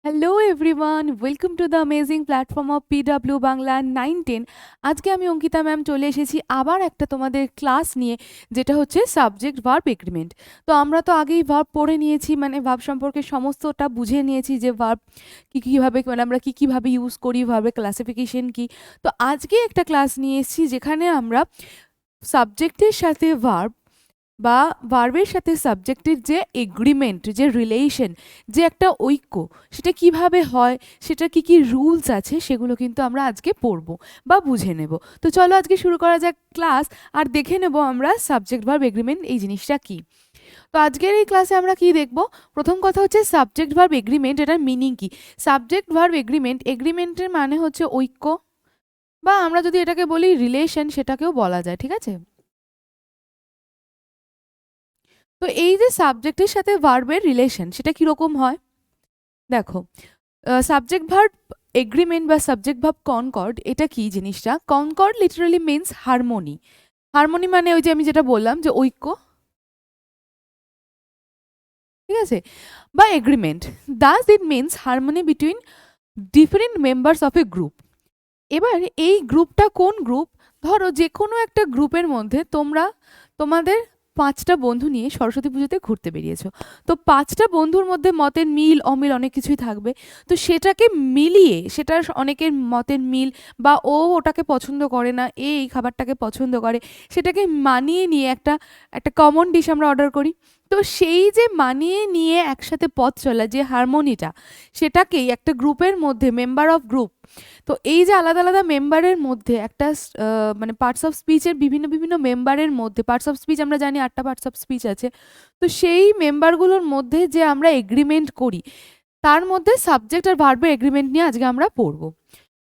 Hello everyone, welcome to the amazing platform of PW Bangla 9-10। আজকে আমি Ankita ma'am চলে এসেছি আবার একটা তোমাদের ক্লাস নিয়ে, যেটা হচ্ছে সাবজেক্ট ভার্ব এগ্রিমেন্ট। তো আমরা তো আগেই ভার্ব পড়ে নিয়েছি, মানে ভার্ব সম্পর্কে সমস্তটা বুঝে নিয়েছি যে ভার্ব কীভাবে, মানে আমরা কীভাবে ইউজ করি, ভার্বের ক্লাসিফিকেশন কী। তো আজকে একটা ক্লাস নিয়ে এসেছি যেখানে আমরা সাবজেক্টের সাথে ভার্ব বা ভার্বের সাথে সাবজেক্টের যে এগ্রিমেন্ট, যে রিলেশন, যে একটা ঐক্য, সেটা কিভাবে হয়, সেটা কি কি রুলস আছে, সেগুলো কিন্তু আমরা আজকে পড়বো বা বুঝে নেব। তো চলো আজকে শুরু করা যাক ক্লাস, আর দেখে নেব আমরা সাবজেক্ট ভার্ব এগ্রিমেন্ট এই জিনিসটা কি। তো আজকের এই ক্লাসে আমরা কি দেখব? প্রথম কথা হচ্ছে সাবজেক্ট ভার্ব এগ্রিমেন্ট, এটার মিনিং কি। সাবজেক্ট ভার্ব এগ্রিমেন্ট, এগ্রিমেন্টের মানে হচ্ছে ঐক্য, বা আমরা যদি এটাকে বলি রিলেশন, সেটাকেও বলা যায়, ঠিক আছে। তো এই যে সাবজেক্টের সাথে ভার্বের রিলেশন, সেটা কিরকম হয় দেখো। সাবজেক্ট ভার্ব এগ্রিমেন্ট বা সাবজেক্ট ভার্ব কনকর্ড, এটা কি জিনিসটা? Concord literally means harmony. Harmony মানে ওই যে আমি যেটা বললাম যে ঐক্য, ঠিক আছে, বা agreement. Das it means harmony between different members of A group. এবার এই গ্রুপটা কোন গ্রুপ? ধরো যে কোনো একটা গ্রুপের মধ্যে তোমরা তোমাদের 5টা বন্ধু নিয়ে সরস্বতী পুজোতে ঘুরতে বেরিয়েছো। তো 5টা বন্ধুর মধ্যে মতের মিল অমিল অনেক কিছুই থাকবে। তো সেটাকে মিলিয়ে, সেটার অনেকের মতের মিল, বা ও ওটাকে পছন্দ করে না, এই খাবারটাকে পছন্দ করে, সেটাকে মানিয়ে নিয়ে একটা একটা কমন ডিশ আমরা অর্ডার করি। তো সেই যে মানিয়ে নিয়ে একসাথে পথ চলা, যে হারমোনিটা, সেটাকেই একটা গ্রুপের মধ্যে মেম্বার অফ গ্রুপ। তো এই যে আলাদা আলাদা মেম্বারের মধ্যে একটা মানে পার্টস অফ স্পিচের বিভিন্ন বিভিন্ন মেম্বারের মধ্যে, পার্টস অফ স্পিচ আমরা জানি 8টা পার্টস অফ স্পিচ আছে। তো সেই মেম্বারগুলোর মধ্যে যে আমরা এগ্রিমেন্ট করি, তার মধ্যে সাবজেক্ট আর ভার্বের এগ্রিমেন্ট নিয়ে আজকে আমরা পড়বো।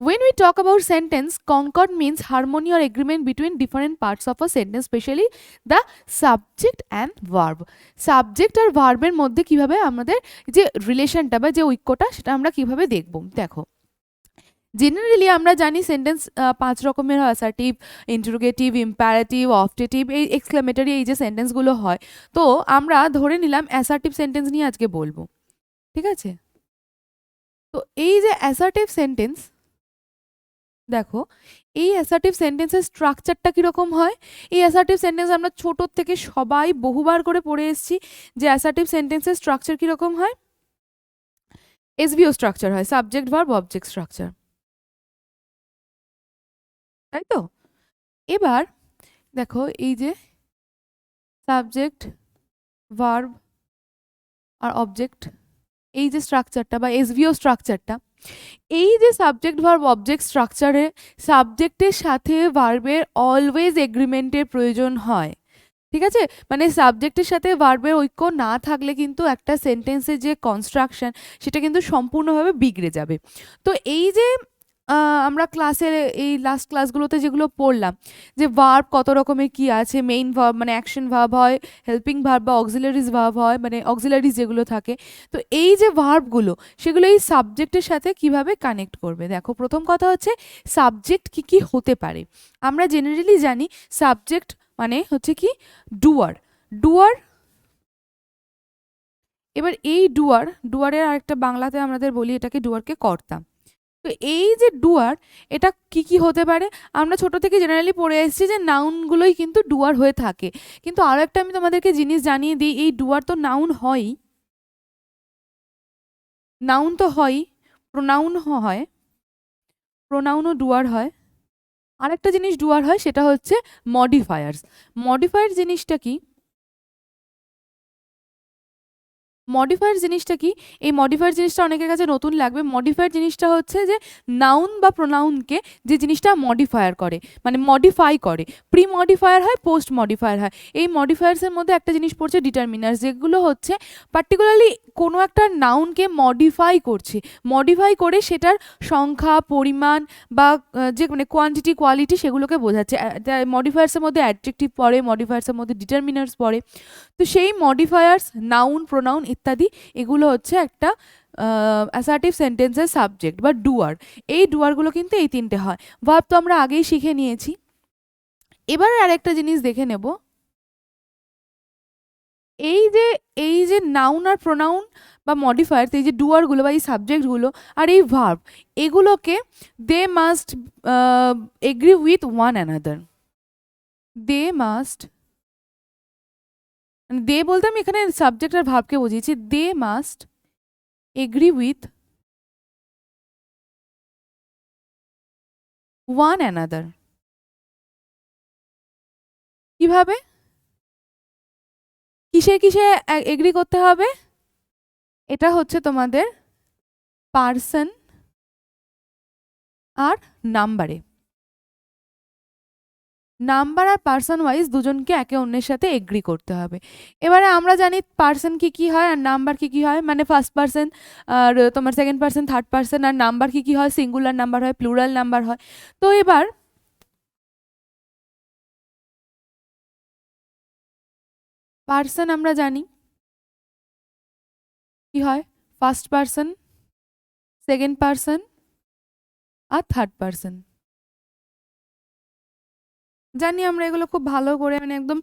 When we talk about sentence, concord means harmony or agreement between different parts of a sentence, especially the subject and verb. Subject আর ভার্বের মধ্যে কিভাবে আমাদের যে রিলেশনটা বা যে ঐক্যটা, সেটা আমরা কিভাবে দেখব। দেখো, জেনারেলি আমরা জানি সেন্টেন্স 5 রকমের হয়: অ্যাসার্টিভ, ইন্টারোগেটিভ, ইম্পারেটিভ, অবজেক্টিভ, এই এক্সক্লেমেটরি, এই যে সেন্টেন্সগুলো হয়। তো আমরা ধরে নিলাম অ্যাসার্টিভ সেন্টেন্স নিয়ে আজকে বলবো, ঠিক আছে। তো এই যে অ্যাসার্টিভ সেন্টেন্স, দেখো, এই অ্যাসার্টিভ সেন্টেন্সের স্ট্রাকচারটা কীরকম হয়। এই অ্যাসার্টিভ সেন্টেন্স আমরা ছোটোর থেকে সবাই বহুবার করে পড়ে এসেছি যে অ্যাসার্টিভ সেন্টেন্সের স্ট্রাকচার কীরকম হয়। এসভিও স্ট্রাকচার হয়, সাবজেক্ট ভার্ব অবজেক্ট স্ট্রাকচার, তাই তো। এবার দেখো, এই যে সাবজেক্ট ভার্ব আর অবজেক্ট, এই যে স্ট্রাকচারটা বা এসভিও স্ট্রাকচারটা, এই যে সাবজেক্ট ভার্ব অবজেক্ট স্ট্রাকচারে সাবজেক্টের সাথে ভার্বের অলওয়েজ এগ্রিমেন্টের প্রয়োজন হয়, ঠিক আছে। মানে সাবজেক্টের সাথে ভার্বের ঐক্য না থাকলে কিন্তু একটা সেন্টেন্সের যে কনস্ট্রাকশন, সেটা কিন্তু সম্পূর্ণভাবে বিগড়ে যাবে। তো এই যে আমরা ক্লাসের এই লাস্ট ক্লাসগুলোতে যেগুলো পড়লাম, যে ভার্ব কত রকমের কি আছে, মেইন ভার্ব মানে অ্যাকশন ভার্ব হয়, হেল্পিং ভার্ব বা অক্সিলারিজ ভার্ব হয়, মানে অক্সিলারিজ যেগুলো থাকে। তো এই যে ভার্বগুলো, সেগুলো এই সাবজেক্টের সাথে কিভাবে কানেক্ট করবে। দেখো, প্রথম কথা হচ্ছে সাবজেক্ট কি কি হতে পারে। আমরা জেনারেলি জানি সাবজেক্ট মানে হচ্ছে কি ডুয়ার, ডুয়ার। এবার এই ডুয়ারের আরেকটা বাংলাতে আমাদের বলি এটাকে, ডুয়ারকে কর্তা। তো এই যে ডুয়ার, এটা কি কি হতে পারে? আমরা ছোট থেকে জেনারেলি পড়ে এসেছি যে নাউনগুলোই কিন্তু ডুয়ার হয়ে থাকে। কিন্তু আরও একটা আমি তোমাদেরকে জিনিস জানিয়ে দিই, এই ডুয়ার তো নাউন হয়ই, নাউন তো হয়ই, প্রোনাউন হয়, প্রোনাউনও ডুয়ার হয়। আরেকটা জিনিস ডুয়ার হয়, সেটা হচ্ছে মডিফায়ার্স। মডিফায়ার জিনিসটা কি? মডিফায়ার জিনিসটা কি? এই মডিফায়ার জিনিসটা অনেকের কাছে নতুন লাগবে। মডিফায়ার জিনিসটা হচ্ছে যে নাউন বা প্রোনাউনকে যে জিনিসটা মডিফায়ার করে, মানে মডিফাই করে। প্রি মডিফায়ার হয়, পোস্ট মডিফায়ার হয়। এই মডিফায়ার্সের মধ্যে একটা জিনিস পড়ছে ডিটারমিনার্স, যেগুলো হচ্ছে পার্টিকুলারলি কোনো একটা নাউনকে মডিফাই করছে, মডিফাই করে সেটার সংখ্যা, পরিমাণ বা যে মানে কোয়ান্টিটি, কোয়ালিটি, সেগুলোকে বোঝাচ্ছে। মডিফায়ার্সের মধ্যে অ্যাডজেক্টিভ পড়ে, মডিফায়ার্সের মধ্যে ডিটারমিনার্স পড়ে। তো সেই মডিফায়ার্স, নাউন, প্রোনাউন ইত্যাদি, এগুলো হচ্ছে একটা অ্যাসার্টিভ সেন্টেন্সের সাবজেক্ট বা ডুয়ার। এই ডুয়ারগুলো কিন্তু এই 3টে হয়। ভার্ব তো আমরা আগেই শিখে নিয়েছি। এবার আরেকটা জিনিস দেখে নেব, এই যে এই যে নাউন আর প্রোনাউন বা মডিফায়ার, এই যে ডুয়ারগুলো বা এই সাবজেক্টগুলো আর এই ভার্ব, এগুলোকে they must agree with one another. They must, they বলতে আমি এখানে সাবজেক্ট আর ভার্বকে বুঝিয়েছি। They must agree with one another. কিভাবে, কিসে কিসে এগ্রি করতে হবে? এটা হচ্ছে তোমাদের পার্সন আর নাম্বারে। নাম্বার আর পার্সন ওয়াইজ দুজনকে একে অন্যের সাথে এগ্রি করতে হবে। এবারে আমরা জানি পার্সন কি কি হয় আর নাম্বার কি কি হয়, মানে ফার্স্ট পার্সন আর তোমার সেকেন্ড পার্সন, থার্ড পার্সন, আর নাম্বার কি কি হয়, সিঙ্গুলার নাম্বার হয়, প্লুরাল নাম্বার হয়। তো এবার পার্সন আমরা জানি কি হয়, ফার্স্ট পার্সন, সেকেন্ড পার্সন আর থার্ড পার্সন। জানি আমরা এগুলো খুব ভালো করে, মানে একদম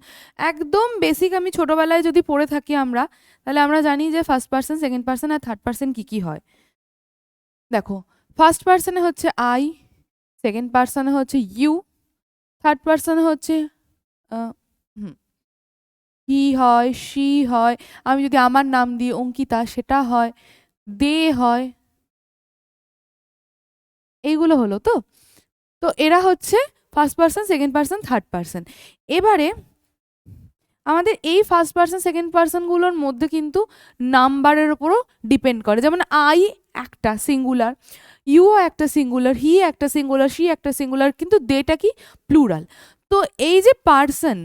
একদম বেসিক আমি ছোটবেলায় যদি পড়ে থাকি আমরা, তাহলে আমরা জানি যে ফার্স্ট পার্সন, সেকেন্ড পার্সন আর থার্ড পার্সন কি কি হয়। দেখো, ফার্স্ট পার্সনে হচ্ছে আই, সেকেন্ড পার্সনে হচ্ছে ইউ, থার্ড পার্সনে হচ্ছে হি হয়, শি হয়, আমি যদি আমার নাম দিই অঙ্কিতা সেটা হয়, দে হয়, এইগুলো হলো। তো তো এরা হচ্ছে first person, second person, third person. এবারে আমাদের এই ফার্স্ট পার্সন, সেকেন্ড পার্সনগুলোর মধ্যে কিন্তু নাম্বারের উপরও ডিপেন্ড করে। যেমন আই একটা সিঙ্গুলার, ইউ একটা সিঙ্গুলার, হি একটা সিঙ্গুলার, শি একটা সিঙ্গুলার, কিন্তু দেটা কি প্লুরাল। তো এই যে পার্সন,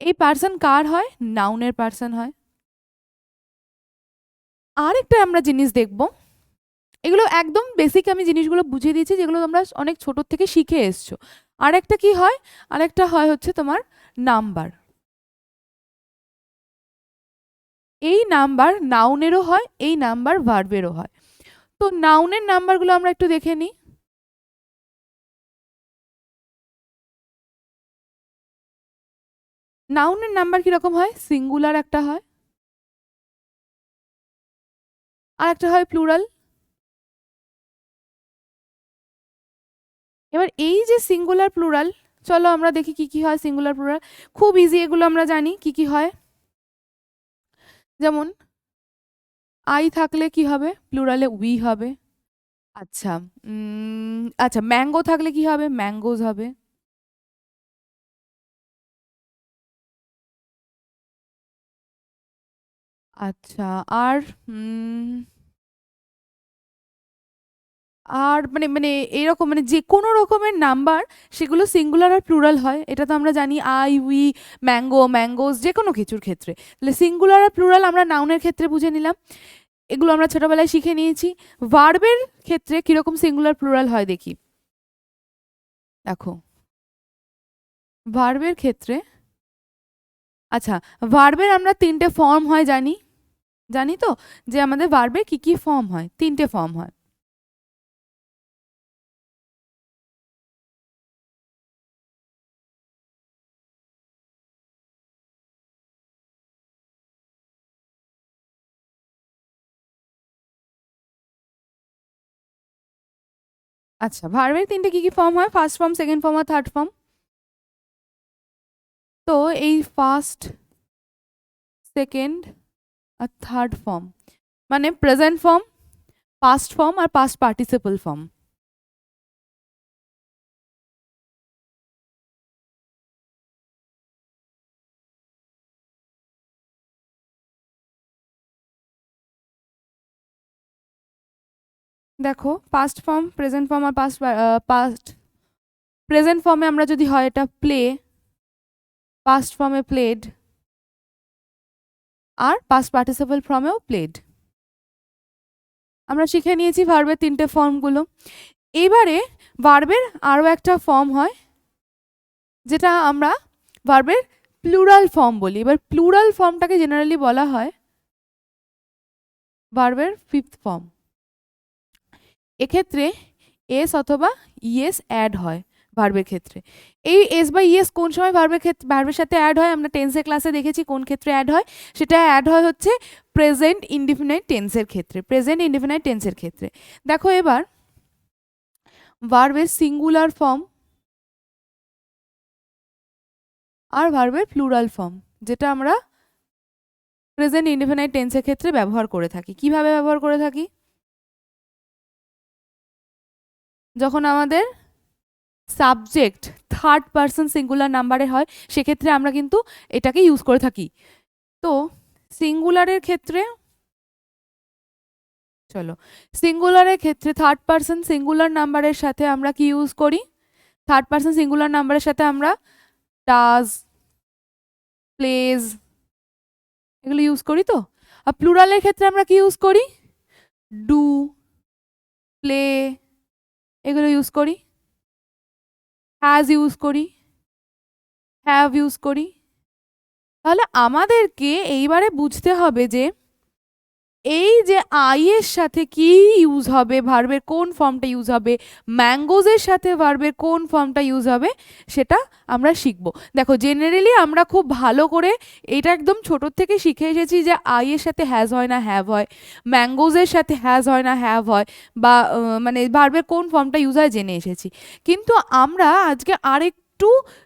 এই পার্সন কার হয়? নাউনের পার্সন হয়। আরেকটা আমরা জিনিস দেখব, এগুলো একদম বেসিক আমি জিনিসগুলো বুঝিয়ে দিয়েছি যেগুলো তোমরা অনেক ছোট থেকে শিখে এসছো। আরেকটা কি হয়? আরেকটা হয় হচ্ছে তোমার নাম্বার। এই নাম্বার নাউনেরও হয়, এই নাম্বার ভার্বেরও হয়। তো নাউনের নাম্বারগুলো আমরা একটু দেখে নিই। নাউনের নাম্বার কিরকম হয়? সিঙ্গুলার একটা হয়, আর একটা হয় প্লুরাল। এবার এই যে সিঙ্গুলার প্লুরাল, চলো আমরা দেখি কি কি হয় সিঙ্গুলার প্লুরাল। খুব ইজি, এগুলো আমরা জানি কি কি হয়। যেমন আই থাকলে কি হবে? প্লুরালে উই হবে। আচ্ছা, আচ্ছা ম্যাঙ্গো থাকলে কি হবে? ম্যাঙ্গোজ হবে। আচ্ছা, আর আর মানে মানে এরকম মানে যে কোনো রকমের নাম্বার, সেগুলো সিঙ্গুলার আর প্লুরাল হয়, এটা তো আমরা জানি। আই, উই, ম্যাঙ্গো, ম্যাঙ্গোস, যে কোনো কিছুর ক্ষেত্রে। তাহলে সিঙ্গুলার আর প্লুরাল আমরা নাউনের ক্ষেত্রে বুঝে নিলাম, এগুলো আমরা ছোটবেলায় শিখে নিয়েছি। ভার্বের ক্ষেত্রে কিরকম সিঙ্গুলার প্লুরাল হয় দেখি। দেখো, ভার্বের ক্ষেত্রে, আচ্ছা ভার্বের আমরা তিনটে ফর্ম হয় জানি, জানি তো যে আমাদের ভার্বে কি কি ফর্ম হয়, তিনটে ফর্ম হয়। আচ্ছা, ভার্বের তিনটে কি কি ফর্ম হয়? ফার্স্ট ফর্ম, সেকেন্ড ফর্ম আর থার্ড ফর্ম। তো এই ফার্স্ট, সেকেন্ড আর থার্ড ফর্ম মানে প্রেজেন্ট ফর্ম, পাস্ট ফর্ম আর পাস্ট পার্টিসিপল ফর্ম। দেখো, পাস্ট ফর্ম, প্রেজেন্ট ফর্ম আর পাস্ট পাস্ট প্রেজেন্ট ফর্মে আমরা যদি হয় এটা প্লে, পাস্ট ফর্মে প্লেড, আর পাস্ট পার্টিসিপল ফর্মেও প্লেড। আমরা শিখে নিয়েছি ভার্বের তিনটে ফর্মগুলো। এবারে ভার্বের আরও একটা ফর্ম হয় যেটা আমরা ভার্বের প্লুরাল ফর্ম বলি। এবার প্লুরাল ফর্মটাকে জেনারেলি বলা হয় ভার্বের ফিফথ ফর্ম। এক্ষেত্রে এস অথবা ইএস অ্যাড হয় ভার্বের ক্ষেত্রে। এই এস বা ইএস কোন সময় ভার্বের সাথে অ্যাড হয় আমরা টেন্সের ক্লাসে দেখেছি কোন ক্ষেত্রে অ্যাড হয়, সেটা অ্যাড হয় হচ্ছে প্রেজেন্ট ইনডিফিনাইট টেন্সের ক্ষেত্রে, প্রেজেন্ট ইনডিফিনাইট টেন্সের ক্ষেত্রে। দেখো এবার ভার্বের সিঙ্গুলার ফর্ম আর ভার্বের প্লুরাল ফর্ম, যেটা আমরা প্রেজেন্ট ইনডিফিনাইট টেন্সের ক্ষেত্রে ব্যবহার করে থাকি। কিভাবে ব্যবহার করে থাকি? যখন আমাদের সাবজেক্ট থার্ড পারসন সিঙ্গুলার নাম্বারে হয় সেক্ষেত্রে আমরা কিন্তু এটাকে ইউজ করে থাকি। তো সিঙ্গুলারের ক্ষেত্রে চলো, সিঙ্গুলারের ক্ষেত্রে থার্ড পারসন সিঙ্গুলার নাম্বারের সাথে আমরা কি ইউজ করি? থার্ড পারসন সিঙ্গুলার নাম্বারের সাথে আমরা ডাজ, প্লেজ এগুলো ইউজ করি। তো আর প্লুরালের ক্ষেত্রে আমরা কি ইউজ করি? ডু, প্লে এগুলো ইউজ করি, হ্যাজ ইউজ করি, হ্যাভ ইউজ করি। তাহলে আমাদেরকে এইবারে বুঝতে হবে যে এই যে আই এর সাথে কি ইউজ হবে, ভার্বের কোন ফর্মটা ইউজ হবে, ম্যাঙ্গোজের সাথে ভার্বের কোন ফর্মটা ইউজ হবে, সেটা আমরা শিখব। দেখো জেনারেলি আমরা খুব ভালো করে এটা একদম ছোট থেকে শিখে এসেছি যে আই এর সাথে হ্যাজ হয় না হ্যাভ হয়, ম্যাঙ্গোজের সাথে হ্যাজ হয় না হ্যাভ হয়, বা মানে ভার্বের কোন ফর্মটা ইউজ হয় জেনে এসেছি। কিন্তু আমরা আজকে আরেকটু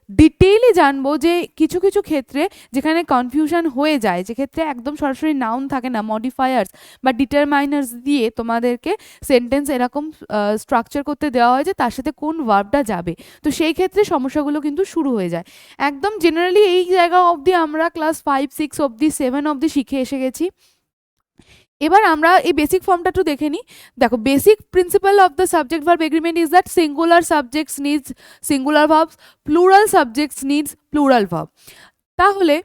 ডিটেইলে জানবো যে কিছু কিছু ক্ষেত্রে যেখানে কনফিউশন হয়ে যায়, যেক্ষেত্রে একদম সরাসরি নাউন থাকে না, মডিফায়ার্স বা ডিটারমাইনার্স দিয়ে তোমাদেরকে সেন্টেন্স এরকম স্ট্রাকচার করতে দেওয়া হয় যে তার সাথে কোন ভার্বটা যাবে। তো সেই ক্ষেত্রে সমস্যাগুলো কিন্তু শুরু হয়ে যায়। একদম জেনারেলি এই জায়গা অবধি আমরা ক্লাস 5, 6 অবধি, 7 অবধি শিখে এসে গেছি। এবার আমরা এই বেসিক ফর্মটা একটু দেখে নিই। দেখো basic principal of the subject verb agreement is that singular subjects needs singular verbs, plural subjects needs plural verb. তাহলে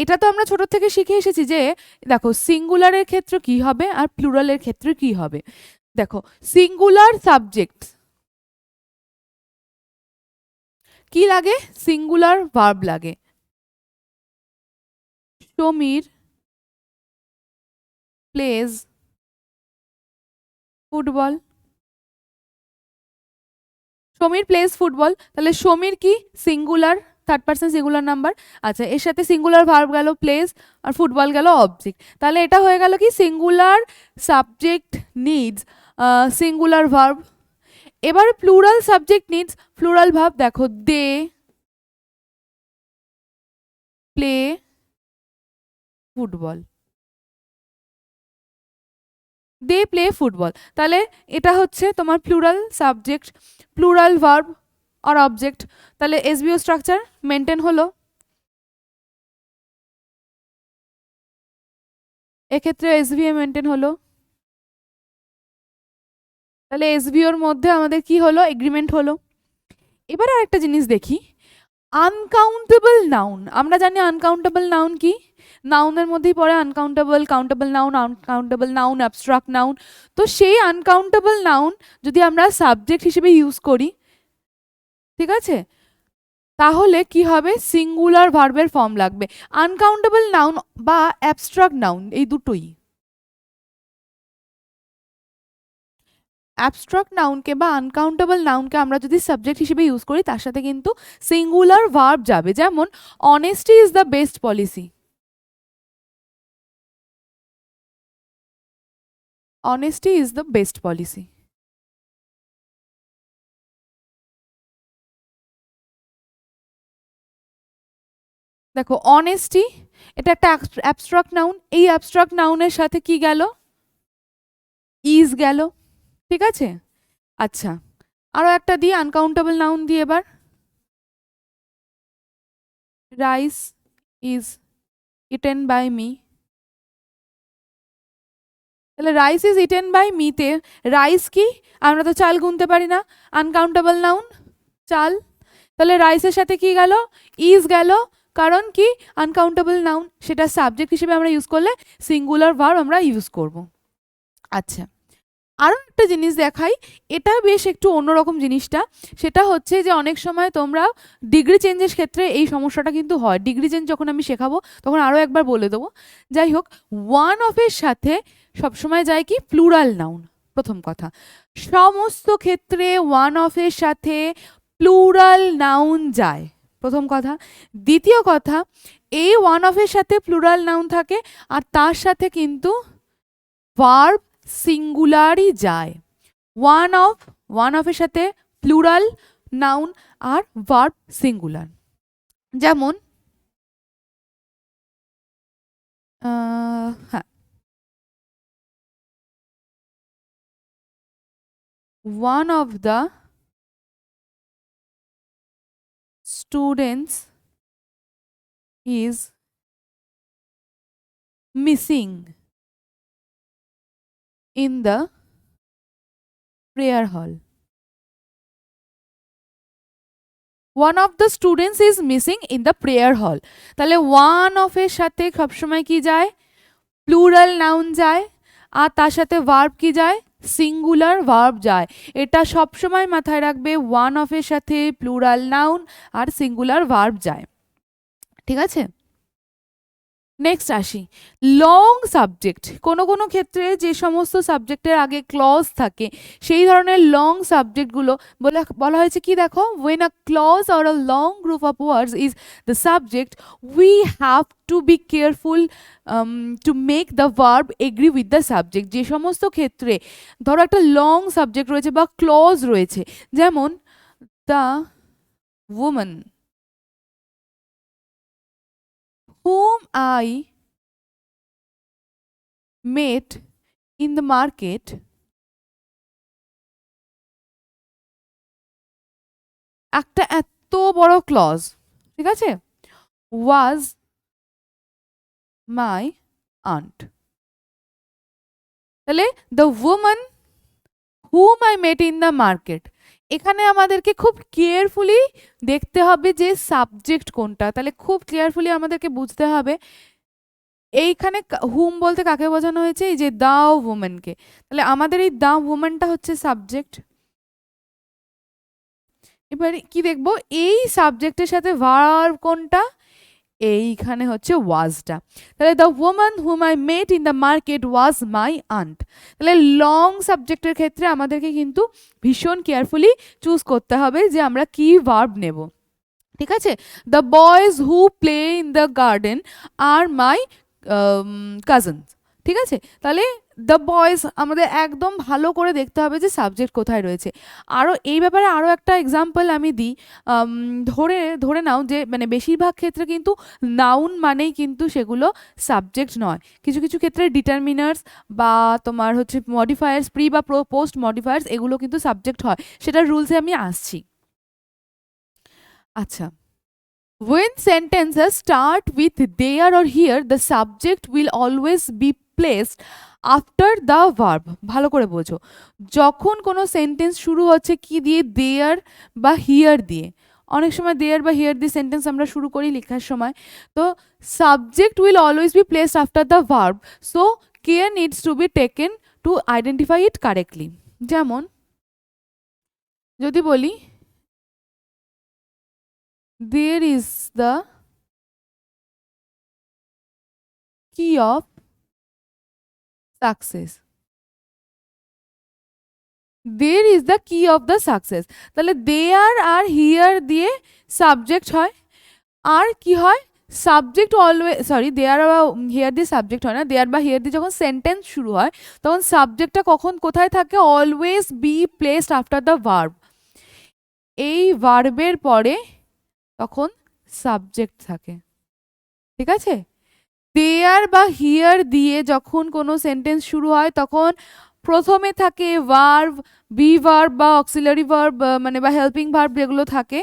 এটা তো আমরা ছোট থেকে শিখে এসেছি যে দেখো সিঙ্গুলারের ক্ষেত্রে কি হবে আর প্লুরালের ক্ষেত্রে কি হবে। দেখো সিঙ্গুলার সাবজেক্ট কি লাগে? সিঙ্গুলার ভার্ব লাগে। Sameer plays football, Sameer plays football. তাহলে সমীর কি? Singular, third person singular number. আচ্ছা, এর সাথে সিঙ্গুলার ভার্ব গেল প্লেস, আর ফুটবল গেল অবজেক্ট। তাহলে এটা হয়ে গেল কি? Singular subject needs singular verb. এবার plural subject needs plural verb. দেখো they play football, they play football. তাহলে এটা হচ্ছে তোমার প্লুরাল সাবজেক্ট, প্লুরাল ভার্ব আর অবজেক্ট। তাহলে এসবিও স্ট্রাকচার মেনটেন হলো। এক্ষেত্রে এসভিএ মেনটেন হলো। তাহলে এসভিওর মধ্যে আমাদের কি হলো? এগ্রিমেন্ট হলো। এবার আর একটা জিনিস দেখি, আনকাউন্টেবল নাউন। আমরা জানি আনকাউন্টেবল নাউন কি? নাউনের মধ্যেই পড়ে uncountable, countable noun, uncountable noun, abstract noun. তো সেই আনকাউন্টেবল নাউন যদি আমরা সাবজেক্ট হিসেবে ইউজ করি, ঠিক আছে, তাহলে কি হবে? সিঙ্গুলার ভার্বের ফর্ম লাগবে। আনকাউন্টেবল নাউন বা অ্যাবস্ট্রাক্ট নাউন এই দুটোই। অ্যাবস্ট্রাক্ট নাউনকে বা আনকাউন্টেবল নাউনকে আমরা যদি সাবজেক্ট হিসেবে ইউজ করি তার সাথে কিন্তু সিঙ্গুলার ভার্ব যাবে। যেমন honesty is the best policy, honesty is the best policy. দেখো অনেস্টি এটা একটা অ্যাবস্ট্রাক্ট নাউন, এই অ্যাবস্ট্রাক্ট নাউনের সাথে কি গেল? ইজ গেল, ঠিক আছে। আচ্ছা, আরো একটা দিই আনকাউন্টেবল নাউন দিয়ে এবার। Rice is eaten by me. তাহলে রাইস ইজ ইটেন বাই মিতে রাইস কি? আমরা তো চাল গুনতে পারি না, আনকাউন্টেবল নাউন চাল। তাহলে রাইসের সাথে কি গেল? ইজ গেল। কারণ কি? আনকাউন্টেবল নাউন, সেটা সাবজেক্ট হিসেবে আমরা ইউজ করলে সিঙ্গুলার ভার্ব আমরা ইউজ করব। আচ্ছা, আরও একটা জিনিস দেখাই, এটা বেশ একটু অন্যরকম জিনিসটা। সেটা হচ্ছে যে অনেক সময় তোমরা ডিগ্রি চেঞ্জের ক্ষেত্রে এই সমস্যাটা কিন্তু হয়। ডিগ্রি চেঞ্জ যখন আমি শেখাবো তখন আরও একবার বলে দেবো। যাই হোক, ওয়ান অফের সাথে সবসময় যায় কি? Plural noun. প্রথম কথা, সমস্ত ক্ষেত্রে ওয়ান অফের সাথে প্লুরাল নাউন যায়, প্রথম কথা। দ্বিতীয় কথা, এই ওয়ান অফ এর সাথে প্লুরাল নাউন থাকে আর তার সাথে কিন্তু ভার্ব সিঙ্গুলারই যায়। ওয়ান অফ এর সাথে প্লুরাল নাউন আর ভার্ব সিঙ্গুলার। যেমন হ্যাঁ, one of the students is missing in the prayer hall. One of the students is missing in the prayer hall. তাহলে ওয়ান অফ এর সাথে সবসময় কি যায়? প্লুরাল নাউন যায় আর তার সাথে ভার্ব কি যায়? সিঙ্গুলার ভার্ব যায়। এটা সবসময় মাথায় রাখবে, ওয়ান অফ এর সাথে প্লুরাল নাউন আর সিঙ্গুলার ভার্ব যায়। ঠিক আছে, নেক্সট আসি, লং সাবজেক্ট। কোনো কোনো ক্ষেত্রে যে সমস্ত সাবজেক্টের আগে ক্লজ থাকে সেই ধরনের লং সাবজেক্টগুলো বলা হয়েছে কি দেখো, when a clause or a long group of words is the subject we have to be careful to make the verb agree with the subject। যে সমস্ত ক্ষেত্রে ধরো একটা লং সাবজেক্ট রয়েছে বা ক্লজ রয়েছে, যেমন the woman whom I met in the market একটা এত বড় ক্লজ, ঠিক আছে, was my aunt। তাহলে the woman whom I met in the market, এখানে আমাদেরকে খুব কেয়ারফুলি দেখতে হবে যে সাবজেক্ট কোনটা। তাহলে খুব কেয়ারফুলি আমাদেরকে বুঝতে হবে এইখানে হুম বলতে কাকে বোঝানো হয়েছে, এই যে দা ওমেনকে। তাহলে আমাদের এই দা ওমেনটা হচ্ছে সাবজেক্ট। এবারে কি দেখবো, এই সাবজেক্টের সাথে ভার্ব কোনটা, এইখানে হচ্ছে ওয়াজটা। তাহলে the woman whom I met in the market was my aunt. তাহলে লং সাবজেক্টের ক্ষেত্রে আমাদেরকে কিন্তু ভীষণ কেয়ারফুলি চুজ করতে হবে যে আমরা কি ভার্ব নেব। ঠিক আছে, the boys who play in the garden are my cousins. ঠিক আছে, তাহলে দ্য বয়েজ আমাদের একদম ভালো করে দেখতে হবে যে সাবজেক্ট কোথায় রয়েছে। আরও এই ব্যাপারে আরও একটা এক্সাম্পল আমি দিই। ধরে নাও যে মানে বেশিরভাগ ক্ষেত্রে কিন্তু নাউন মানেই কিন্তু সেগুলো সাবজেক্ট নয়, কিছু কিছু ক্ষেত্রে ডিটারমিনার্স বা তোমার হচ্ছে মডিফায়ার্স, প্রি বা পোস্ট মডিফায়ার্স, এগুলো কিন্তু সাবজেক্ট হয়, সেটার রুলসে আমি আসছি। আচ্ছা, when sentences start with there or here the subject will always be placed after the verb। ভালো করে বোঝো, যখন কোনো সেন্টেন্স শুরু হচ্ছে কি দিয়ে, দেয়ার বা হিয়ার দিয়ে, অনেক সময় দেয়ার বা হিয়ার দিয়ে সেন্টেন্স আমরা শুরু করি লেখার সময়, তো subject will always be placed after the verb, so care needs to be taken to identify it correctly. যেমন যদি বলি there is the key of success, there is the key of the success। তাহলে there R here দিয়ে subject হয়, আর কি হয়, subject always, sorry দেয়ার বা here দিয়ে সাবজেক্ট হয় না, দেয়ার বা হিয়ার দিয়ে যখন সেন্টেন্স শুরু হয় তখন সাবজেক্টটা কখন কোথায় থাকে, always be placed after the verb. এই ভার্বের পরে তখন সাবজেক্ট থাকে। ঠিক আছে, দেয়ার বা হিয়ার দিয়ে যখন কোনো সেন্টেন্স শুরু হয় তখন প্রথমে থাকে ভার্ব, বি ভার্ব বা অক্সিলারি ভার্ব মানে বা হেল্পিং ভার্ব যেগুলো থাকে,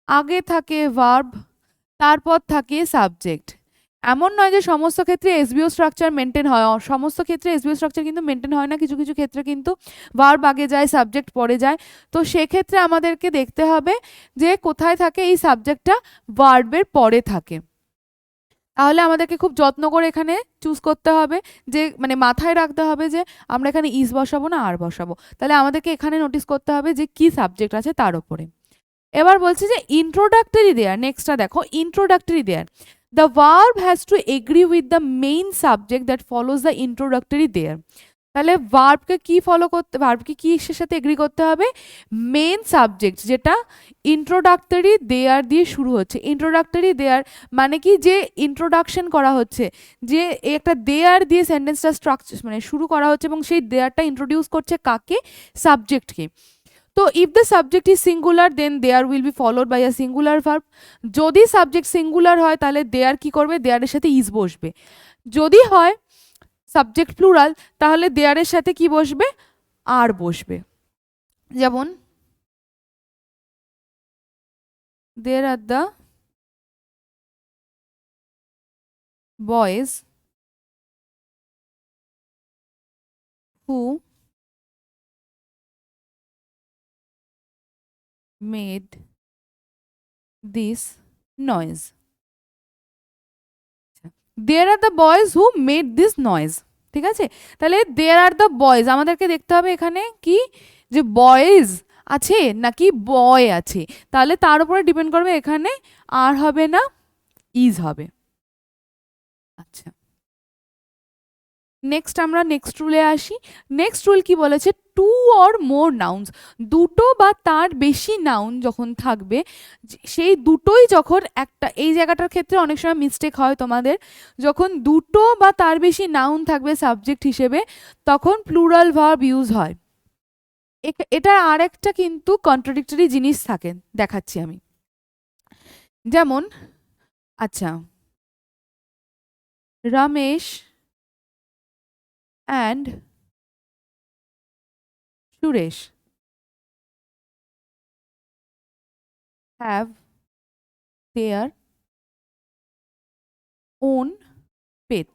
আগে থাকে ভার্ব, তারপর থাকে সাবজেক্ট। এমন নয় যে সমস্ত ক্ষেত্রে এসবিও স্ট্রাকচার মেনটেন হয়, সমস্ত ক্ষেত্রে এসবিও স্ট্রাকচার কিন্তু মেনটেন হয় না, কিছু কিছু ক্ষেত্রে কিন্তু ভার্ব আগে যায়, সাবজেক্ট পরে যায়। তো সেক্ষেত্রে আমাদেরকে দেখতে হবে যে কোথায় থাকে এই সাবজেক্টটা, ভার্বের পরে থাকে। তাহলে আমাদেরকে খুব যত্ন করে এখানে চুজ করতে হবে, যে মানে মাথায় রাখতে হবে যে আমরা এখানে ইজ বসাবো না আর বসাবো। তাহলে আমাদেরকে এখানে নোটিস করতে হবে যে কি সাবজেক্ট আছে তার উপরে। এবার বলছি যে ইন্ট্রোডাক্টরি দেয়ার, নেক্সটটা দেখো, introductory there, the verb has to agree with the main subject that follows the introductory there. তাহলে ভার্বকে কি ফলো করতে, ভার্বকে কিসের সাথে এগ্রি করতে হবে? মেন সাবজেক্ট যেটা ইন্ট্রোডাক্টরি দেয়ার দিয়ে শুরু হচ্ছে। ইন্ট্রোডাক্টরি দেয়ার মানে কি, যে ইন্ট্রোডাকশন করা হচ্ছে, যে একটা দেয়ার দিয়ে সেন্টেন্সটা স্ট্রাকচার মানে শুরু করা হচ্ছে, এবং সেই দেয়ারটা ইন্ট্রোডিউস করছে কাকে? সাবজেক্টকে। তো if the subject is singular then there will be followed by a singular verb. যদি সাবজেক্ট সিঙ্গুলার হয় তাহলে দেয়ার কি করবে? দেয়ারের সাথে ইজ বসবে। যদি হয় সাবজেক্ট প্লুরাল তাহলে দেয়ারের সাথে কি বসবে? আর বসবে। যেমন there are the boys who made this noise. There are the boys who made this noise. ঠিক আছে, তাহলে there are the boys আমাদেরকে দেখতে হবে এখানে কি, যে বয়েজ আছে নাকি বয় আছে, তাহলে তার উপরে ডিপেন্ড করবে এখানে আর হবে না ইজ হবে। আচ্ছা, নেক্সট আমরা নেক্সট রুলে আসি। নেক্সট রুল কি বলেছে? টু অর মোর নাউন্স, দুটো বা তার বেশি নাউন যখন থাকবে, সেই দুটোই যখন একটা, এই জায়গাটার ক্ষেত্রে অনেক সময় মিস্টেক হয় তোমাদের, যখন দুটো বা তার বেশি নাউন থাকবে সাবজেক্ট হিসেবে তখন প্লুরাল ভার্ব ইউজ হয়। এটা আর একটা কিন্তু কন্ট্রাডিক্টরি জিনিস থাকে, দেখাচ্ছি আমি। যেমন আচ্ছা, Ramesh and Suresh have their own pet.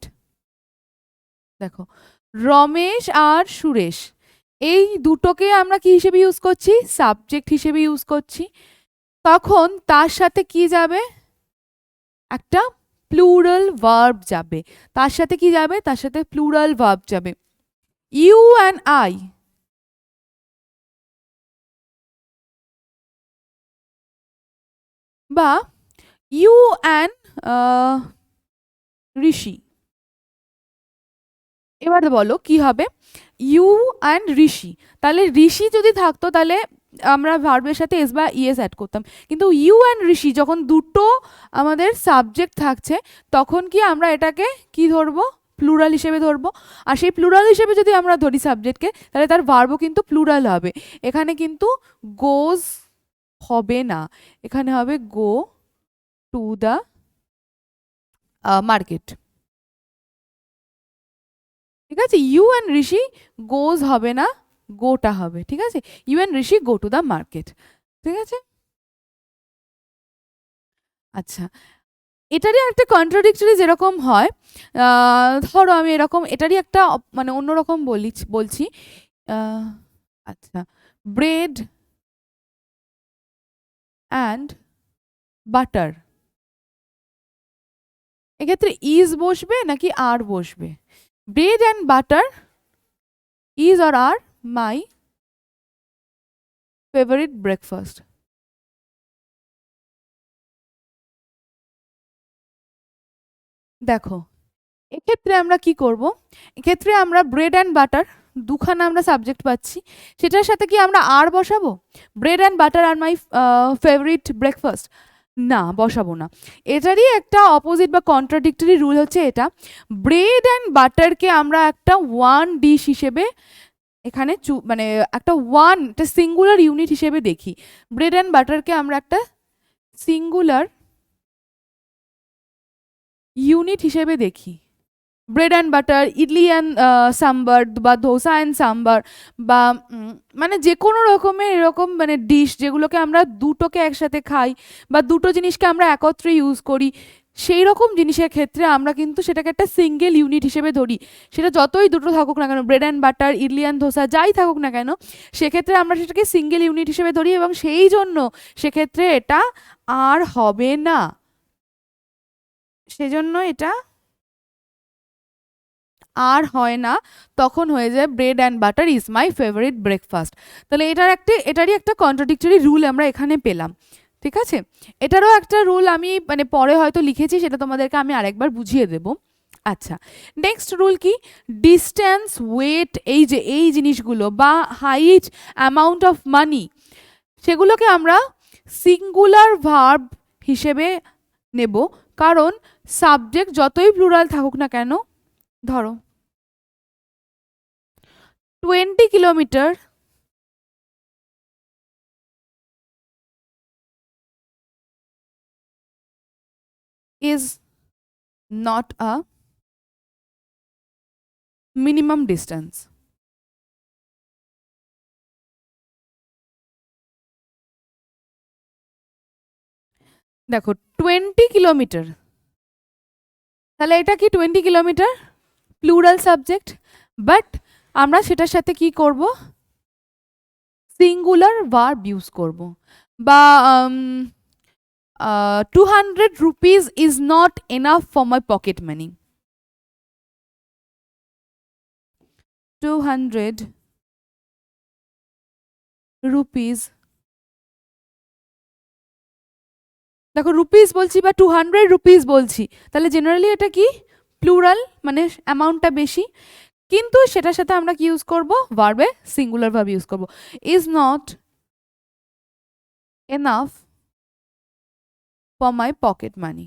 দেখো, রমেশ আর সুরেশ এই দুটোকে আমরা কি হিসেবে ইউজ করছি? সাবজেক্ট হিসেবে ইউজ করছি। তখন তার সাথে কি যাবে? একটা প্লুরাল ভার্ব যাবে। তার সাথে কি যাবে? তার সাথে প্লুরাল ভার্ব যাবে। ইউ অ্যান্ড আই, বা ইউ অ্যান্ড ঋষি। এবার বলো কি হবে? ইউ অ্যান্ড ঋষি, তাহলে ঋষি যদি থাকতো তাহলে আমরা ভার্বের সাথে এস বা ইএস অ্যাড করতাম, কিন্তু ইউ অ্যান্ড ঋষি যখন দুটো আমাদের সাবজেক্ট থাকছে তখন কি আমরা এটাকে কি ধরবো? প্লুরাল হিসেবে ধরবো। আর সেই প্লুরাল হিসেবে যদি আমরা ধরি সাবজেক্টকে তাহলে তার ভার্বও কিন্তু প্লুরাল হবে। এখানে কিন্তু গোজ হবে না, এখানে হবে গো টু দ্য মার্কেট। ঠিক আছে, ইউ অ্যান্ড ঋষি গোজ হবে না, গোটা হবে। ঠিক আছে, you and Rishi go to the market. ঠিক আছে, আচ্ছা, এটারই একটা কন্ট্রাডিক্টরি যেরকম হয়, ধরো আমি এরকম এটারই একটা মানে অন্যরকম বলছি। আচ্ছা, ব্রেড অ্যান্ড বাটার, এক্ষেত্রে ইজ বসবে নাকি আর বসবে? Bread and butter is or are my favourite breakfast. দেখো, এক্ষেত্রে আমরা কি করব? এক্ষেত্রে আমরা ব্রেড অ্যান্ড বাটার দুখানা আমরা সাবজেক্ট পাচ্ছি, সেটার সাথে কি আমরা আর বসাবো? Bread and butter are my favourite breakfast, না বসাবো না। এটারই একটা অপোজিট বা কন্ট্রাডিক্টরি রুল হচ্ছে এটা। ব্রেড অ্যান্ড বাটারকে আমরা একটা ওয়ান ডিশ হিসেবে এখানে মানে একটা একটা সিঙ্গুলার ইউনিট হিসেবে দেখি। ব্রেড অ্যান্ড বাটারকে আমরা একটা সিঙ্গুলার ইউনিট হিসেবে দেখি। Bread and butter, idli and sambar, বা ধোসা অ্যান্ড সাম্বার, বা মানে যে কোনো রকমের এরকম মানে ডিশ যেগুলোকে আমরা দুটোকে একসাথে খাই বা দুটো জিনিসকে আমরা একত্রে ইউজ করি, সেই রকম জিনিসের ক্ষেত্রে আমরা কিন্তু সেটাকে একটা সিঙ্গেল ইউনিট হিসেবে ধরি। সেটা যতই দুটো থাকুক না কেন, bread and butter, idli and dosa যাই থাকুক না কেন, সেক্ষেত্রে আমরা সেটাকে সিঙ্গেল ইউনিট হিসেবে ধরি, এবং সেই জন্য সেক্ষেত্রে এটা আর হবে না, সেজন্য এটা আর হয় না, তখন হয়ে যায় bread and butter is my favourite breakfast. তাহলে এটারই একটা কন্ট্রাডিক্টরি রুল আমরা এখানে পেলাম। ঠিক আছে, এটারও একটা রুল আমি মানে পরে হয়তো লিখেছি, সেটা তোমাদেরকে আমি আরেকবার বুঝিয়ে দেব। আচ্ছা, নেক্সট রুল কি, ডিস্টেন্স, ওয়েট, এই যে এই জিনিসগুলো বা হাইট, অ্যামাউন্ট অফ মানি, সেগুলোকে আমরা সিঙ্গুলার ভার্ব হিসেবে নেব, কারণ সাবজেক্ট যতই প্লুরাল থাকুক না কেন, ধরো 20 kilometre is not a minimum distance. দেখো 20 কিলোমিটার, তাহলে এটা কি 20 কিলোমিটার প্লুরাল সাবজেক্ট, বাট আমরা সেটার সাথে কি করব, সিঙ্গুলার ভার্ব ইউজ করব, বা 200 rupees is not enough for my pocket money. 200 rupees, দেখো রুপিস বলছি বা 200 রুপিস বলছি, তাহলে জেনারেলি এটা কি প্লুরাল, মানে অ্যামাউন্টটা বেশি, কিন্তু সেটার সাথে আমরা কি ইউজ করব, ভার্বে সিঙ্গুলার ভার্ব ইউজ করব, is not enough for my pocket money.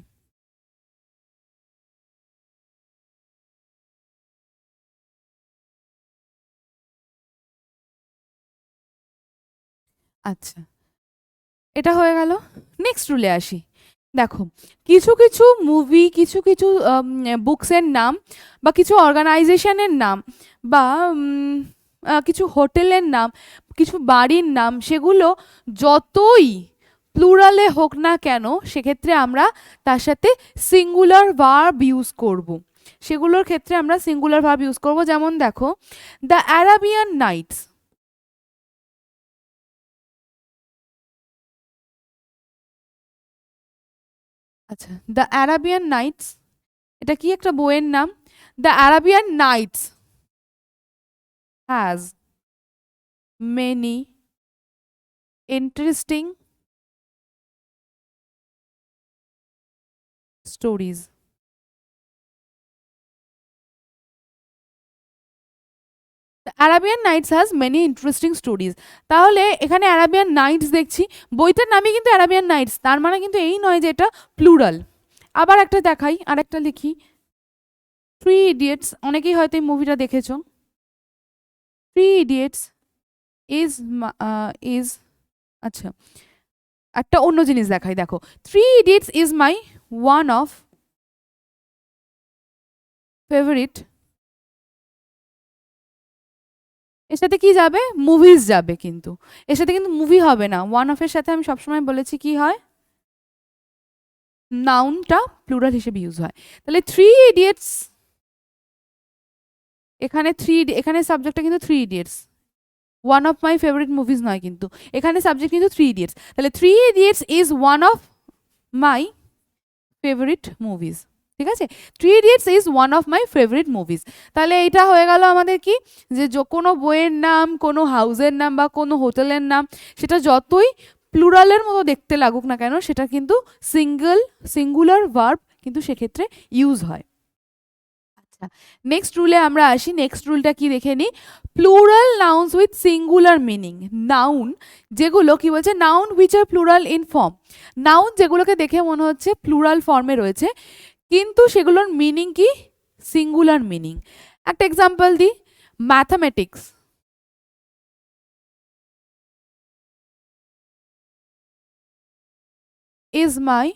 আচ্ছা, এটা হয়ে গেল। নেক্সট রুলে আসি। দেখো কিছু কিছু মুভি, কিছু কিছু বুকসের নাম বা কিছু অর্গানাইজেশনের নাম বা কিছু হোটেলের নাম, কিছু বাড়ির নাম, সেগুলো যতই প্লুরালে হোক না কেন সেক্ষেত্রে আমরা তার সাথে সিঙ্গুলার ভার্ব ইউজ করব, সেগুলোর ক্ষেত্রে আমরা সিঙ্গুলার ভার্ব ইউজ করব। যেমন দেখো দ্য অ্যারাবিয়ান নাইটস, আচ্ছা দ্য অ্যারাবিয়ান নাইটস, এটা কি একটা বইয়ের নাম, the Arabian Nights has many interesting stories. Arabian Nights has many interesting stories, তাহলে এখানে অ্যারাবিয়ান নাইটস দেখছি, বইটার নামই কিন্তু অ্যারাবিয়ান নাইটস, তার মানে কিন্তু এই নয় যে এটা প্লুরাল। আবার একটা দেখাই, আর একটা লিখি, থ্রি ইডিয়েটস, অনেকেই হয়তো এই মুভিটা দেখেছো, থ্রি ইডিয়েটস ইজ ইজ, আচ্ছা একটা অন্য জিনিস দেখাই, দেখো three idiots is my one of favourite, এর সাথে কি যাবে, মুভিজ যাবে, কিন্তু এর সাথে কিন্তু মুভি হবে না, ওয়ান অফ এর সাথে আমি সবসময় বলেছি কি হয়, নাউনটা প্লুরাল হিসেবে ইউজ হয়। তাহলে থ্রি ইডিয়েটস, এখানে এখানে সাবজেক্টটা কিন্তু three idiots, one of my favourite movies নয়, কিন্তু এখানে সাবজেক্ট কিন্তু থ্রি ইডিয়েটস, তাহলে three idiots is one of my favourite movies, ঠিক আছে, three idiots is one of my favourite movies. তাহলে এটা হয়ে গেল আমাদের কি, যে কোনো বইয়ের নাম, কোনো হাউসের নাম বা কোনো হোটেলের নাম, সেটা যতই প্লুরালের মতো দেখতে লাগুক না কেন, সেটা কিন্তু সিঙ্গুলার ভার্ব কিন্তু সেক্ষেত্রে ইউজ হয়। আচ্ছা, নেক্সট রুলে আমরা আসি। নেক্সট রুলটা কি দেখে নিই, plural nouns with singular meaning, noun যেগুলো কি বলছে, noun which are plural in form, noun যেগুলোকে দেখে মনে হচ্ছে প্লুরাল ফর্মে রয়েছে কিন্তু সেগুলোর মিনিং কি, সিঙ্গুলার মিনিং। একটা এক্সাম্পল দিই, mathematics is my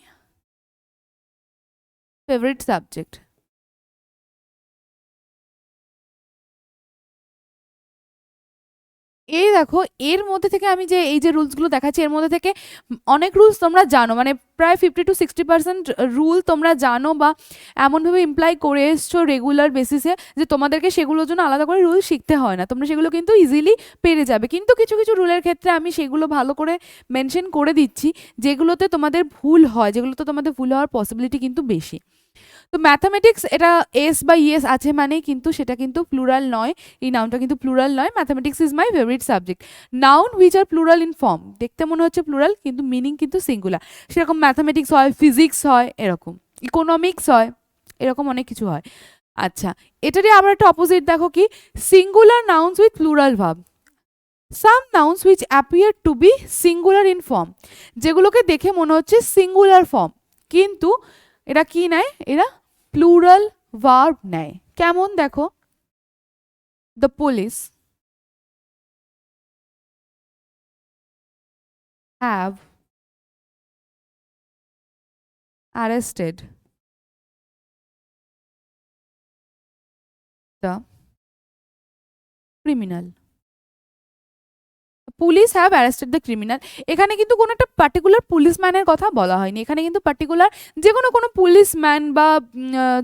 favourite subject, এই দেখো এর মধ্যে থেকে আমি যে এই যে রুলসগুলো দেখাচ্ছি এর মধ্যে থেকে অনেক রুলস তোমরা জানো, মানে প্রায় 50 to 60% রুল তোমরা জানো বা এমনভাবে ইমপ্লাই করে এসছো রেগুলার বেসিসে যে তোমাদেরকে সেগুলোর জন্য আলাদা করে রুল শিখতে হয় না, তোমরা সেগুলো কিন্তু ইজিলি পেরে যাবে। কিন্তু কিছু কিছু রুলের ক্ষেত্রে আমি সেগুলো ভালো করে মেনশন করে দিচ্ছি, যেগুলোতে তোমাদের ভুল হয়, যেগুলোতে তোমাদের ভুল হওয়ার পসিবিলিটি কিন্তু বেশি। তো ম্যাথামেটিক্স, এটা এস বা ইএস আছে মানে কিন্তু সেটা কিন্তু প্লুরাল নয়, এই নাউনটা কিন্তু প্লুরাল নয়। Mathematics is my favourite subject, noun which are plural in form, দেখতে মনে হচ্ছে প্লুরাল কিন্তু মিনিং কিন্তু সিঙ্গুলার, সেরকম ম্যাথামেটিক্স হয়, ফিজিক্স হয়, এরকম ইকোনমিক্স হয়, এরকম অনেক কিছু হয়। আচ্ছা, এটারই আবার একটা অপোজিট দেখো কি, singular nouns with plural verb. Some nouns which appear to be singular in form, যেগুলোকে দেখে মনে হচ্ছে সিঙ্গুলার ফর্ম, কিন্তু এরা কি নেয়, এরা প্লুরাল ভার্ব নেয়। কেমন দেখো, the police have arrested the criminal. Police have arrested the criminal, এখানে কিন্তু কোনো একটা পার্টিকুলার পুলিশম্যানের কথা বলা হয়নি, এখানে কিন্তু পার্টিকুলার যে কোনো পুলিশম্যান বা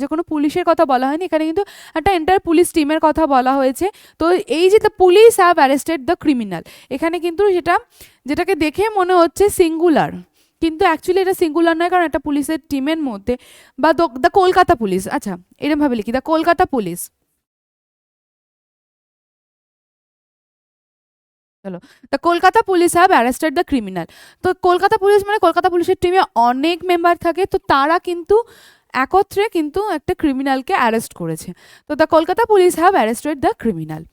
যে কোনো পুলিশের কথা বলা হয়নি, এখানে কিন্তু একটা এন্টায়ার পুলিশ টিমের কথা বলা হয়েছে। তো এই যে the police have arrested the criminal, এখানে কিন্তু সেটা যেটাকে দেখে মনে হচ্ছে সিঙ্গুলার, কিন্তু অ্যাকচুয়ালি এটা সিঙ্গুলার নয়, কারণ একটা পুলিশের টিমের মধ্যে, বা দ্য কলকাতা পুলিশ, আচ্ছা এরকম ভাবে লিখি, দ্য কলকাতা পুলিশ, চলো, the Kolkata police have arrested the criminal. তো কলকাতা পুলিশ মানে কলকাতা পুলিশের টিমে অনেক মেম্বার থাকে, তো তারা কিন্তু একত্রে কিন্তু একটা ক্রিমিনালকে অ্যারেস্ট করেছে। তো the Kolkata police have arrested the criminal.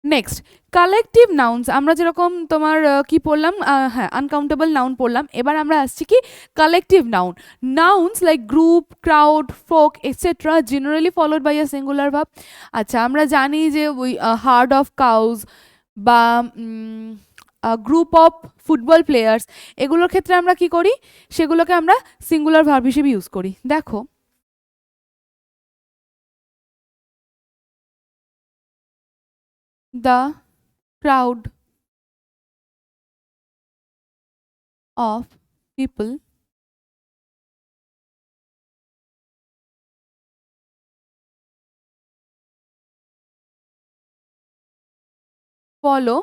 Next, collective nouns, আমরা যেরকম তোমার কি পড়লাম, হ্যাঁ আনকাউন্টেবল নাউন পড়লাম, এবার আমরা আসছি কি collective noun. Nouns like group, crowd, folk etcetera generally followed by a singular verb. আচ্ছা, আমরা জানি যে ওই হার্ড অফ কাউজ বা গ্রুপ অফ ফুটবল প্লেয়ার্স, এগুলোর ক্ষেত্রে আমরা কি করি, সেগুলোকে আমরা সিঙ্গুলার ভার্ব হিসেবে ইউজ করি। দেখো, the crowd of people follow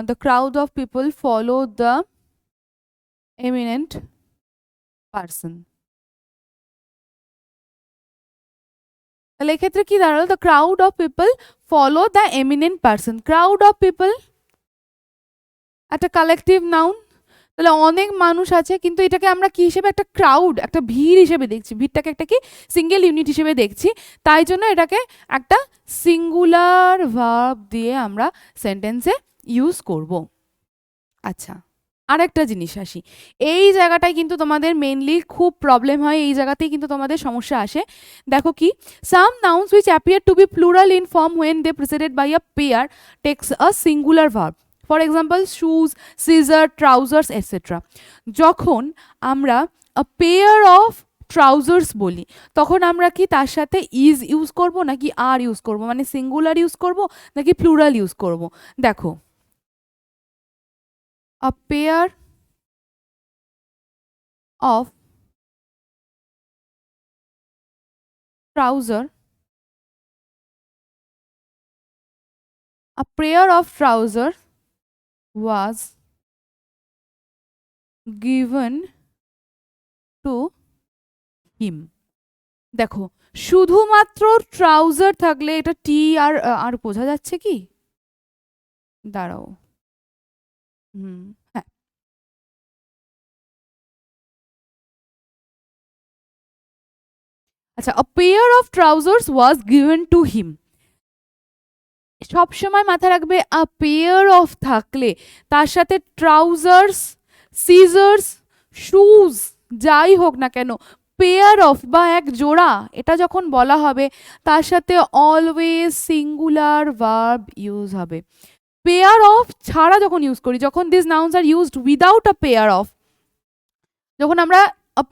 the crowd of people follow the eminent person. তাহলে এক্ষেত্রে কি দাঁড়ালো, the crowd of people follow the eminent person. Crowd of people একটা কালেকটিভ নাউন, তাহলে অনেক মানুষ আছে, কিন্তু এটাকে আমরা কি হিসেবে, একটা ক্রাউড, একটা ভিড় হিসেবে দেখছি, ভিড়টাকে একটা কি সিঙ্গেল ইউনিট হিসেবে দেখছি, তাই জন্য এটাকে একটা সিঙ্গুলার ভার্ব দিয়ে আমরা সেন্টেন্সে ইউজ করব। আচ্ছা, আরেকটা জিনিস আসি, এই জায়গাটায় কিন্তু তোমাদের মেনলি খুব প্রবলেম হয়, এই জায়গাতেই কিন্তু তোমাদের সমস্যা আসে। দেখো কি, some nouns which appear to be plural in form when they preceded by a pair takes a singular verb. For example shoes, scissors, trousers etcetera. যখন আমরা আ পেয়ার অফ ট্রাউজার্স বলি, তখন আমরা কি তার সাথে ইজ ইউজ করব নাকি আর ইউজ করব, মানে সিঙ্গুলার ইউজ করব নাকি প্লুরাল ইউজ করব। দেখো, আ pair of trouser, a pair of trousers was given to him. দেখো, শুধুমাত্র ট্রাউজার থাকলে এটা টি আর আর বোঝা যাচ্ছে কি, দাঁড়াও, হুম, হ্যাঁ, আচ্ছা, a pair of trousers was given to him, সব সময় মাথায় রাখবে আ পেয়ার অফ থাকলে তার সাথে ট্রাউজার্স, সিজার্স, শুজ যাই হোক না কেন, পেয়ার অফ বা এক জোড়া, এটা যখন বলা হবে তার সাথে অলওয়েজ সিঙ্গুলার ভার্ব ইউজ হবে। পেয়ার অফ ছাড়া যখন ইউজ করি, যখন this nouns are used without a pair of, যখন আমরা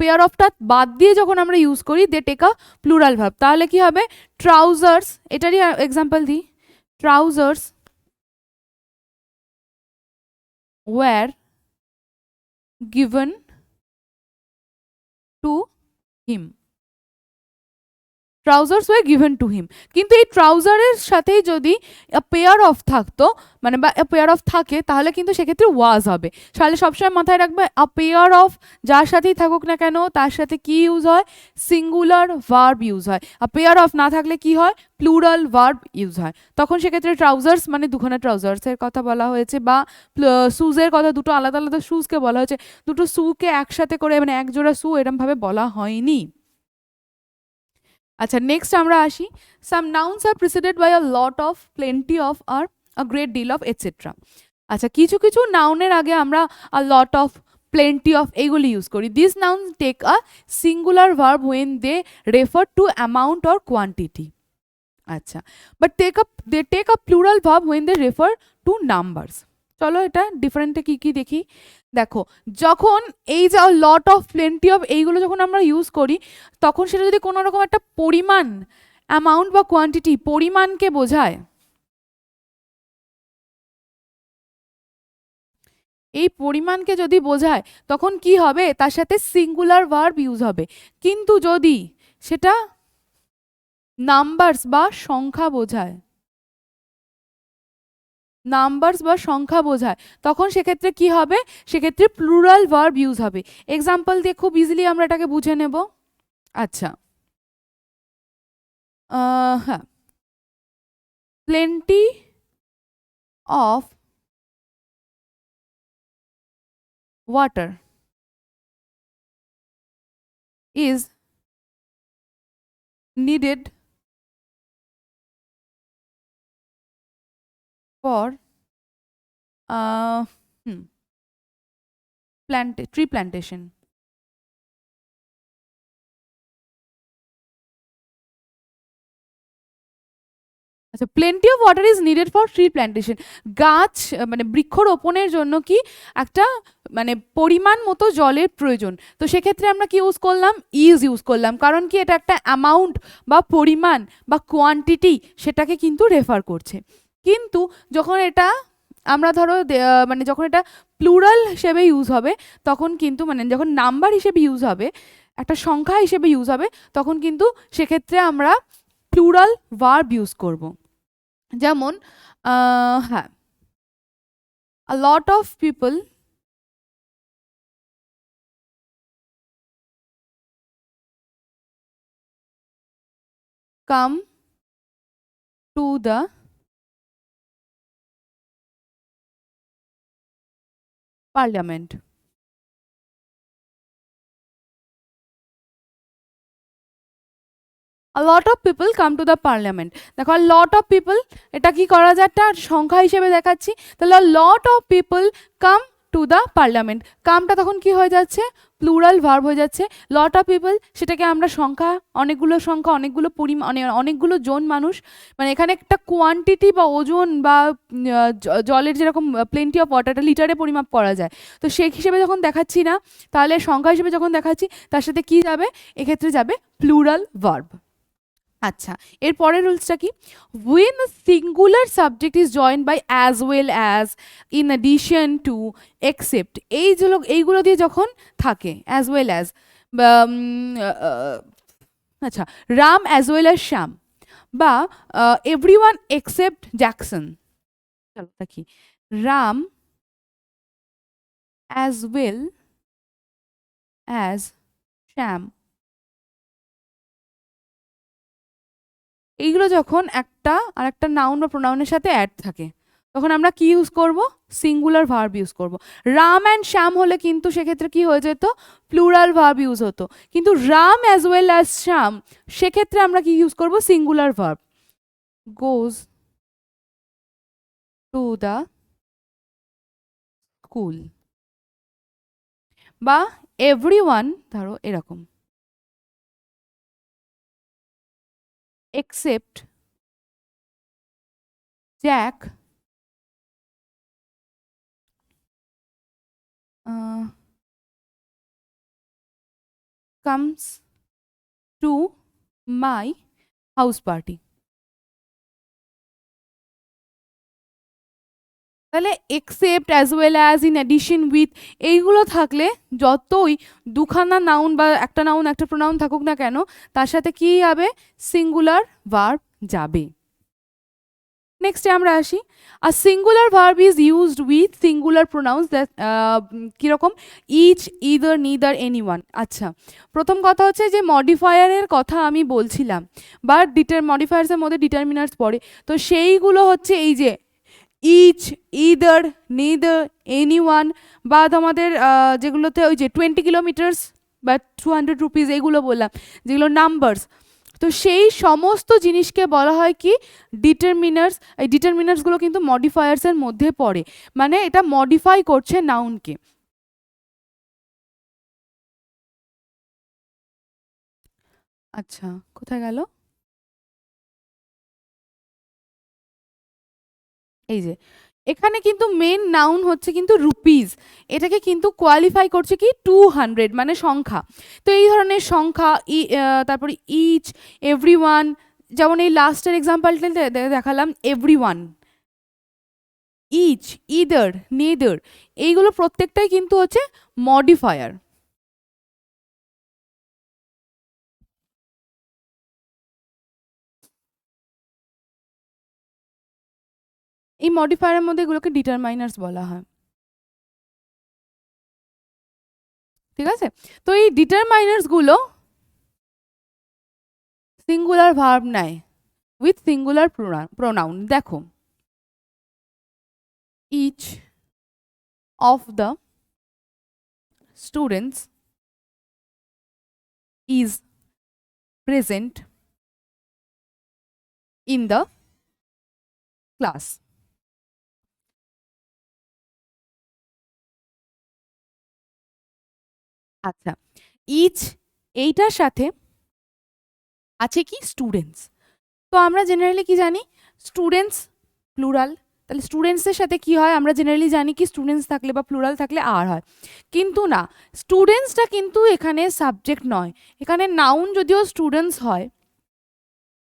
পেয়ার অফটা বাদ দিয়ে যখন আমরা ইউজ করি, they take a plural verb, তাহলে কি হবে, ট্রাউজার্স, এটারই এক্সাম্পল দিই, trousers were given to him. Trousers were given to him. কিন্তু এই ট্রাউজারের সাথেই যদি পেয়ার অফ থাকতো, মানে বা পেয়ার অফ থাকে, তাহলে কিন্তু সেক্ষেত্রে ওয়াজ হবে। তাহলে সবসময় মাথায় রাখবে আ পেয়ার অফ যার সাথেই থাকুক না কেন তার সাথে কি ইউজ হয়, সিঙ্গুলার ভার্ব ইউজ হয়। আর পেয়ার অফ না থাকলে কি হয়, প্লুরাল ভার্ব ইউজ হয়। তখন সেক্ষেত্রে ট্রাউজার্স মানে দুখানা ট্রাউজার্সের কথা বলা হয়েছে, বা শুজের কথা, দুটো আলাদা আলাদা শুজকে বলা হয়েছে, দুটো শুকে একসাথে করে মানে এক জোড়া শু এরম ভাবে বলা হয়নি। আচ্ছা, নেক্সট আমরা আসি, some nouns are preceded by a lot of, plenty of আর a great deal of etcetera. আচ্ছা, কিছু কিছু নাউনের আগে আমরা a lot of, plenty of এইগুলি ইউজ করি। This nouns take a singular verb when they refer to amount or quantity. আচ্ছা, but they take a plural verb when they refer to numbers. চলো এটা ডিফারেন্টে কি কি দেখি। দেখো, যখন এই যে লট অফ, প্লেন্টি অফ এইগুলো যখন আমরা ইউজ করি, তখন সেটা যদি কোনো রকম একটা পরিমাণ, অ্যামাউন্ট বা কোয়ান্টিটি, পরিমাণকে বোঝায়, এই পরিমাণকে যদি বোঝায় তখন কি হবে, তার সাথে সিঙ্গুলার ভার্ব ইউজ হবে। কিন্তু যদি সেটা নাম্বারস বা সংখ্যা বোঝায়, নাম্বারস বা সংখ্যা বোঝায়, তখন সেক্ষেত্রে কি হবে, সেক্ষেত্রে প্লুরাল ভার্ব ইউজ হবে। এক্সাম্পল দিয়ে খুব ইজিলি আমরা এটাকে বুঝে নেব। আচ্ছা, হ্যাঁ, plenty of water is needed for tree plantation. আচ্ছা, plenty of water is needed for tree plantation. গাছ মানে বৃক্ষরোপণের জন্য কি একটা মানে পরিমাণ মতো জলের প্রয়োজন। তো সেক্ষেত্রে আমরা কি ইউজ করলাম, ইজ ইউজ করলাম, কারণ কি এটা একটা অ্যামাউন্ট বা পরিমাণ বা কোয়ান্টিটি সেটাকে কিন্তু রেফার করছে। কিন্তু যখন এটা আমরা ধরো মানে যখন এটা প্লুরাল হিসেবে ইউজ হবে, তখন কিন্তু মানে যখন নাম্বার হিসেবে ইউজ হবে, একটা সংখ্যা হিসেবে ইউজ হবে, তখন কিন্তু সেক্ষেত্রে আমরা প্লুরাল ভার্ব ইউজ করব। যেমন হ্যাঁ, a lot of people come to the parliament. A lot of people come to the parliament. দেখো, a lot of people এটা কি করা যায়, একটা সংখ্যা হিসেবে দেখাচ্ছি, তাহলে a lot of people come to the parliament, কামটা তখন কি হয়ে যাচ্ছে, প্লুরাল ভার্ব হয়ে যাচ্ছে। লট অফ পিপল সেটাকে আমরা সংখ্যা, অনেকগুলো সংখ্যা, অনেকগুলো পরিমাণ, অনেকগুলো জন মানুষ, মানে এখানে একটা কোয়ান্টিটি বা ওজন বা জলের যেরকম প্লেন্টি অফ ওয়াটারটা লিটারে পরিমাপ করা যায়, তো সেই হিসেবে যখন দেখাচ্ছি না, তাহলে সংখ্যা হিসেবে যখন দেখাচ্ছি, তার সাথে কি যাবে, এক্ষেত্রে যাবে প্লুরাল ভার্ব। আচ্ছা, এর পরের রুলসটা কি, when a singular subject is joined by as well as, in addition to, except, এইগুলো দিয়ে যখন থাকে as well as, আচ্ছা, রাম as well as শ্যাম, বা এভরিওয়ান এক্সেপ্ট জ্যাকসন। চলো দেখি, রাম as well as শ্যাম, এইগুলো যখন একটা আর একটা নাউন বা প্রোনাউনের সাথে অ্যাড থাকে, তখন আমরা কি ইউজ করব, সিঙ্গুলার ভার্ব ইউজ করব। রাম অ্যান্ড শ্যাম হলে কিন্তু সেক্ষেত্রে কি হয়ে যেত, প্লুরাল ভার্ব ইউজ হতো। কিন্তু Ram as well as Shyam, সেক্ষেত্রে আমরা কি ইউজ করব, singular verb, goes to the school, বা এভরিওয়ান, ধরো এরকম, except Jack comes to my house party. তাহলে except as well as, in addition with, এইগুলো থাকলে যতই দুখানা নাউন বা একটা নাউন একটা প্রোনাউন থাকুক না কেন, তার সাথে কি যাবে? সিঙ্গুলার ভার্ব যাবে। নেক্সটে আমরা আসি, আর singular verb is used with singular pronouns that, কীরকম? Each, either, neither, anyone. আচ্ছা, প্রথম কথা হচ্ছে যে মডিফায়ারের কথা আমি বলছিলাম, বা মডিফায়ার্সের মধ্যে ডিটারমিনার্স পড়ে, তো সেইগুলো হচ্ছে এই যে ইচ, ইদার, নিদার, এনিওয়ান, বা তোমাদের যেগুলোতে ওই যে 20 কিলোমিটার্স বা 200 রুপিস এইগুলো বললাম, যেগুলো নাম্বারস, তো সেই সমস্ত জিনিসকে বলা হয় কি? ডিটারমিনার্স। এই ডিটারমিনার্সগুলো কিন্তু মডিফায়ার্সের মধ্যে পড়ে, মানে এটা মডিফাই করছে নাউনকে। আচ্ছা, কোথায় গেল? এই যে এখানে কিন্তু মেন নাউন হচ্ছে কিন্তু রুপিস, এটাকে কিন্তু কোয়ালিফাই করছে কি 200, মানে সংখ্যা। তো এই ধরনের সংখ্যা, তারপরে ইচ, এভরিওয়ান, যেমন এই লাস্টের এক্সাম্পলটা দেখালাম, এভরিওয়ান, ইচ, ইদার, নেদার, এইগুলো প্রত্যেকটাই কিন্তু হচ্ছে মডিফায়ার। এই মডিফায়ারের মধ্যে এগুলোকে ডিটারমাইনার্স বলা হয়, ঠিক আছে? তো এই ডিটারমাইনার্স গুলো সিঙ্গুলার ভার্ব নেয় উইথ সিঙ্গুলার প্রোনাউন। দেখো, each of the students is present in the class. আচ্ছা, ইচ এইটার সাথে আছে কি? স্টুডেন্টস। তো আমরা জেনারেলি কি জানি? স্টুডেন্টস প্লুরাল, তাহলে স্টুডেন্টসের সাথে কি হয়? আমরা জেনারেলি জানি কি স্টুডেন্টস থাকলে বা প্লুরাল থাকলে আর হয়, কিন্তু না, স্টুডেন্টসটা কিন্তু এখানে সাবজেক্ট নয়। এখানে নাউন যদিও স্টুডেন্টস হয়,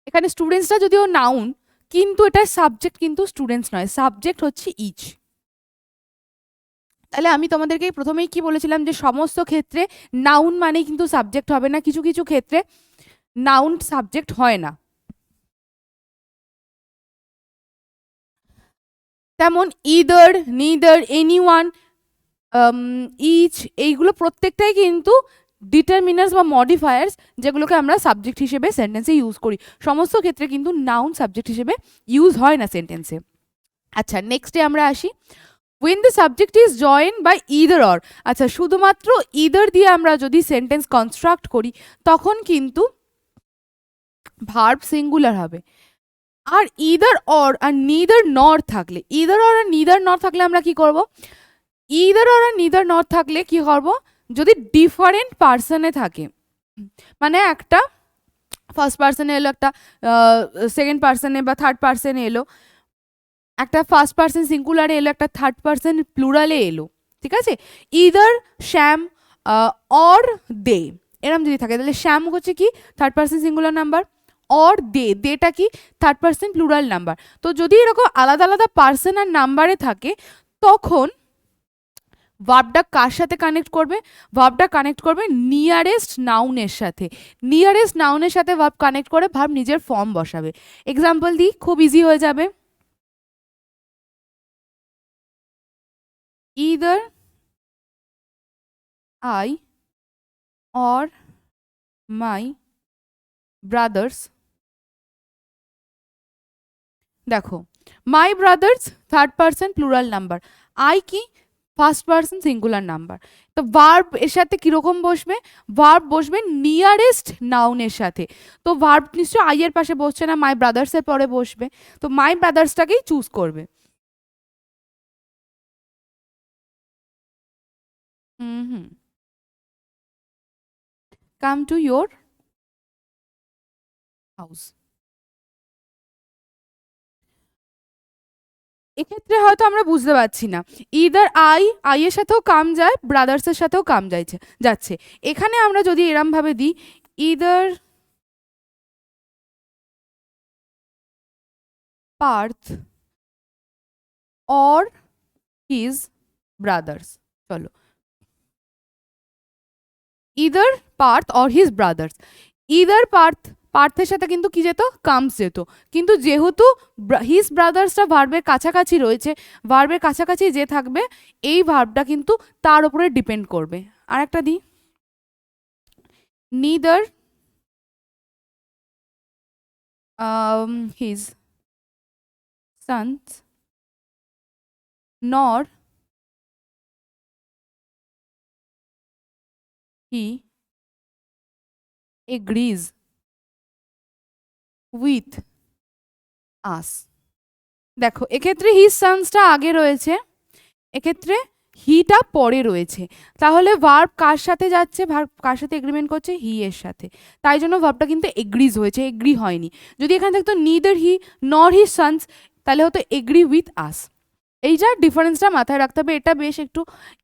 এখানে স্টুডেন্টসটা যদিও নাউন, কিন্তু এটার সাবজেক্ট কিন্তু স্টুডেন্টস নয়, সাবজেক্ট হচ্ছে ইচ। তাহলে আমি তোমাদেরকে প্রথমেই কি বলেছিলাম যে সমস্ত ক্ষেত্রে নাউন মানেই কিন্তু সাবজেক্ট হবে না, কিছু কিছু ক্ষেত্রে নাউন সাবজেক্ট হয় না। তেমন ইদার, নিদার, এনিওয়ান, ইচ, এইগুলো প্রত্যেকটাই কিন্তু ডিটারমিনার্স বা মডিফায়ার্স, যেগুলোকে আমরা সাবজেক্ট হিসেবে সেন্টেন্সে ইউজ করি। সমস্ত ক্ষেত্রে কিন্তু নাউন সাবজেক্ট হিসেবে ইউজ হয় না সেন্টেন্সে। আচ্ছা, নেক্সটে আমরা আসি, when the subject is joined by either or। আচ্ছা, শুধুমাত্র ইদার দিয়ে আমরা যদি সেন্টেন্স কনস্ট্রাক্ট করি, তখন কিন্তু ভার্ব সিঙ্গুলার হবে। আর ইদার অর আর নিদার নর থাকলে, ইদার অর আর নিদার নর থাকলে আমরা কি করব? ইদার অর আর নিদার নর থাকলে কি করব? যদি ডিফারেন্ট পার্সনে থাকে, মানে একটা ফার্স্ট পার্সনে এলো, একটা সেকেন্ড পার্সনে বা থার্ড পার্সনে এলো, একটা ফার্স্ট পার্সন সিঙ্গুলারে এলো, একটা থার্ড পার্সন প্লুরালে এলো, ঠিক আছে? ইদার শ্যাম অর দে, এরম যদি থাকে, তাহলে শ্যাম হচ্ছে কি? Third person singular number, or they, দেটা কি? Third person plural number. তো যদি এরকম আলাদা আলাদা পার্সন আর নাম্বারে থাকে, তখন ভার্বটা কার সাথে কানেক্ট করবে? ভার্বটা কানেক্ট করবে নিয়ারেস্ট নাউনের সাথে। নিয়ারেস্ট নাউনের সাথে ভার্ব কানেক্ট করে ভার্ব নিজের ফর্ম বসাবে। এক্সাম্পল দিই, খুব ইজি হয়ে যাবে। either I or my brothers, দেখো, my brothers third person plural number, I কি? First person singular number. তো ভার্ব এর সাথে কিরকম বসবে? ভার্ব বসবে নিয়ারেস্ট নাউনের সাথে। তো ভার্ব নিশ্চয় আই এর পাশে বসছে না, মাই ব্রাদার্স এর পরে বসবে, তো মাই ব্রাদার্সটাকেই চুজ করবে। হুম, কাম টু ইয়োর হাউস। এক্ষেত্রে হয়তো আমরা বুঝতে পারছি না, ইদার আই এর সাথেও কাম যায়, ব্রাদার্সের সাথেও কাম যাচ্ছে। এখানে আমরা যদি এরম ভাবে দিই, either Partha or his brothers. চলো, either Partha or his brothers. Either পার্থের সাথে কিন্তু কি যেত, কামস যেত, কিন্তু যেহেতু হিজ ব্রাদার্সটা ভার্বের কাছাকাছি রয়েছে, ভার্বের কাছাকাছি যে থাকবে এই ভার্বটা কিন্তু তার উপরে ডিপেন্ড করবে। আর একটা দিই, নিদার হিজ সন্স নর হি এগ্রিজ উইথ আস। দেখো এক্ষেত্রে হিজ সন্সটা আগে রয়েছে, এক্ষেত্রে হিটা পরে রয়েছে, তাহলে ভার্ব কার সাথে যাচ্ছে, ভার্ব কার সাথে এগ্রিমেন্ট করছে, হি এর সাথে, তাই জন্য ভার্বটা কিন্তু এগ্রিজ হয়েছে, এগ্রি হয়নি। যদি এখানে থাকতো নিদার হি নর হিজ সন্স, তাহলে হতো এগ্রি উইথ আস। এইটা ডিফারেন্সটা মাথায় রাখতে হবে, এটা বেশ একটু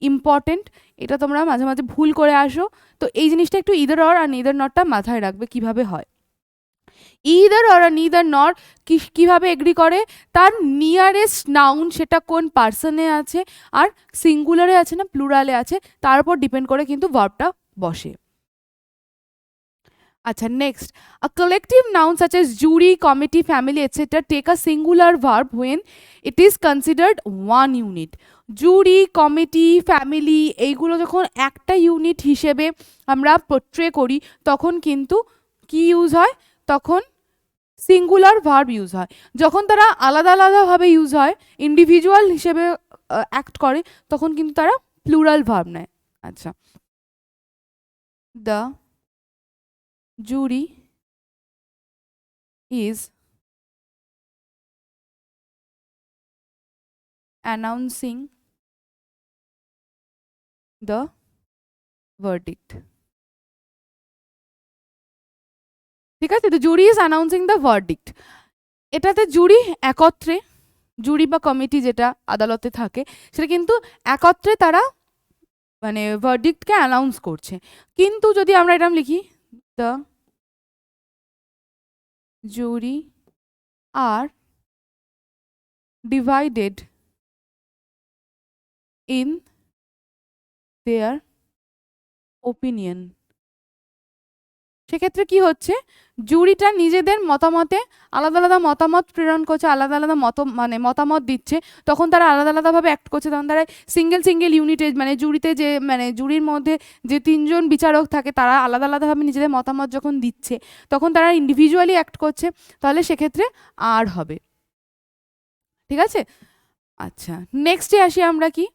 ইম্পর্টেন্ট, এটা তোমরা মাঝে মাঝে ভুল করে আসো, তো এই জিনিসটা একটু ইদার অর আর নিদার নটটা মাথায় রাখবে কিভাবে হয়। ইদার অর নিদার নর কিভাবে এগ্রি করে, তার নিয়ারেস্ট নাউন সেটা কোন পার্সনে আছে আর সিঙ্গুলারে আছে না প্লুরালে আছে তার উপর ডিপেন্ড করে কিন্তু ভার্বটা বসে। আচ্ছা next, a collective noun such as jury, committee, family etcetera take a singular verb when it is considered one unit. Jury, committee, family এইগুলো যখন একটা ইউনিট হিসেবে আমরা পোট্রে করি তখন কিন্তু কি ইউজ হয়, তখন সিঙ্গুলার ভার্ব ইউজ হয়। যখন তারা আলাদা আলাদাভাবে ইউজ হয়, ইন্ডিভিজুয়াল হিসেবে অ্যাক্ট করে, তখন কিন্তু তারা প্লুরাল ভার্ব নেয়। আচ্ছা, the jury is announcing the verdict. ঠিক আছে, তো জুরি ইজ অ্যানাউন্সিং দ্য ভার্ডিক্ট, এটাতে জুরি একত্রে, জুরি বা কমিটি যেটা আদালতে থাকে সেটা কিন্তু একত্রে তারা মানে ভার্ডিক্টকে অ্যানাউন্স করছে। কিন্তু যদি আমরা এটা লিখি, the jury are divided in their opinion, সেক্ষেত্রে কি হচ্ছে, জুরিটা নিজেদের মতামতে আলাদা আলাদা মতামত প্রেরণ করছে, আলাদা আলাদা মতামত দিচ্ছে, তখন তারা আলাদা আলাদাভাবে অ্যাক্ট করছে, তখন তারা সিঙ্গেল ইউনিটে মানে জুরিতে যে মানে জুরির মধ্যে যে তিনজন বিচারক থাকে তারা আলাদা আলাদাভাবে নিজেদের মতামত যখন দিচ্ছে তখন তারা ইন্ডিভিজুয়ালি অ্যাক্ট করছে, তাহলে সেক্ষেত্রে আর হবে। ঠিক আছে, আচ্ছা নেক্সটে আসি আমরা কি,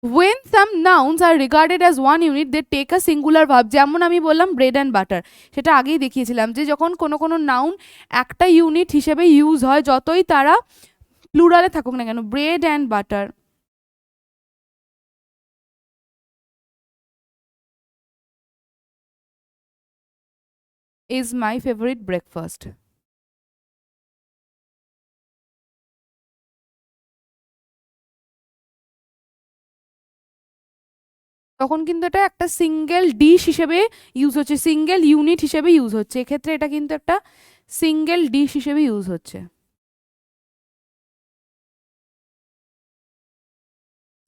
when some nouns are regarded as one unit they take a singular verb, যেমন আমি বললাম ব্রেড অ্যান্ড বাটার, সেটা আগেই দেখিয়েছিলাম যে যখন কোনো কোনো নাউন একটা ইউনিট হিসেবে ইউজ হয় যতই তারা প্লুরালে থাকুক না কেন, bread and butter is my favourite breakfast. তখন কিন্তু এটা একটা সিঙ্গেল ডিশ হিসেবে ইউজ হচ্ছে, সিঙ্গেল ইউনিট হিসেবে ইউজ হচ্ছে, এক্ষেত্রে এটা কিন্তু একটা সিঙ্গেল ডিশ হিসেবে ইউজ হচ্ছে,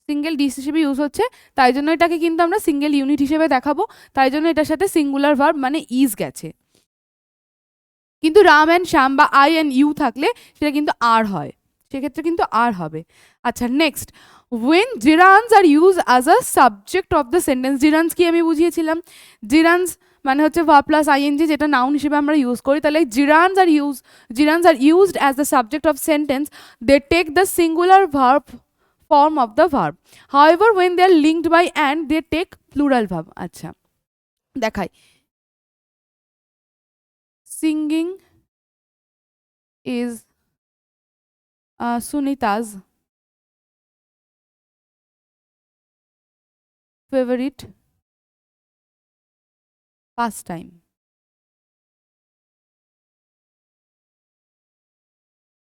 সিঙ্গেল ডিশ হিসেবে ইউজ হচ্ছে, তাই জন্য এটাকে কিন্তু আমরা সিঙ্গেল ইউনিট হিসেবে দেখাবো, তাই জন্য এটার সাথে সিঙ্গুলার ভার্ব মানে ইজ গেছে। কিন্তু রাম অ্যান্ড শ্যাম বা আই অ্যান্ড ইউ থাকলে সেটা কিন্তু আর হয়, সেক্ষেত্রে কিন্তু আর হবে। আচ্ছা next, when gerunds are use as a subject of the sentence, gerunds কি আমি বুঝিয়েছিলাম, জিরানস মানে হচ্ছে ভার্ব প্লাস আইএনজি যেটা নাউন হিসেবে আমরা ইউজ করি, তাহলে gerunds are used as the subject of sentence they take the singular verb form of the verb. However, when they are linked by and, they take plural verb. আচ্ছা দেখাই, singing is Sunita's favorite pastime.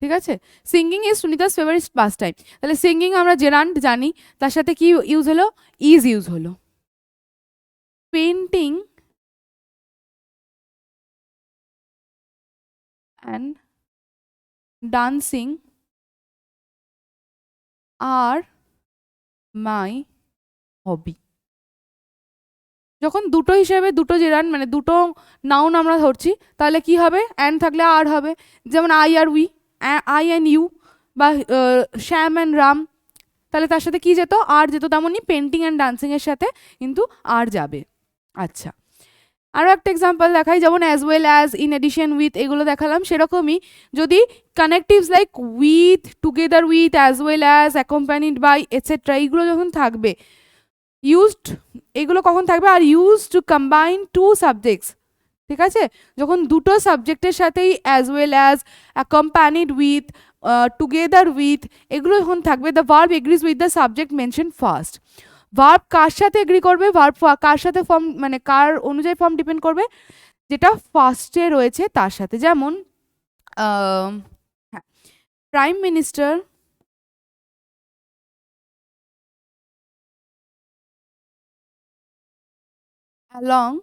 ঠিক আছে, singing is Sunita's favourite pastime, তাহলে singing আমরা gerund জানি, তার সাথে কি ইউজ হলো, ইজ ইউজ হলো। Painting and dancing are my hobby. যখন দুটো হিসেবে দুটো জেরান মানে দুটো নাউন আমরা ধরছি তাহলে কি হবে, অ্যান্ড থাকলে আর হবে, যেমন আই আর উই, আই অ্যান্ড ইউ, বা শ্যাম অ্যান্ড রাম, তাহলে তার সাথে কি যেত, আর যেত। তেমনই পেন্টিং অ্যান্ড ডান্সিংয়ের সাথে কিন্তু আর যাবে। আচ্ছা, আরও একটা এক্সাম্পল দেখাই, যেমন as well as, in addition with, এগুলো দেখালাম। সেরকমই যদি connectives like with, together with, as well as, accompanied by, etcetera, এইগুলো যখন থাকবে, ইউজড, এগুলো কখন থাকবে, আর use to combine two subjects, ঠিক আছে, যখন দুটো সাবজেক্টের সাথেই as well as, accompanied with, together with, এগুলো যখন থাকবে, the verb agrees with the subject mention first. Verb কার সাথে এগ্রি করবে, ভার্ব কার সাথে ফর্ম মানে কার অনুযায়ী ফর্ম ডিপেন্ড করবে, যেটা ফার্স্টে রয়েছে তার সাথে। যেমন হ্যাঁ, prime minister along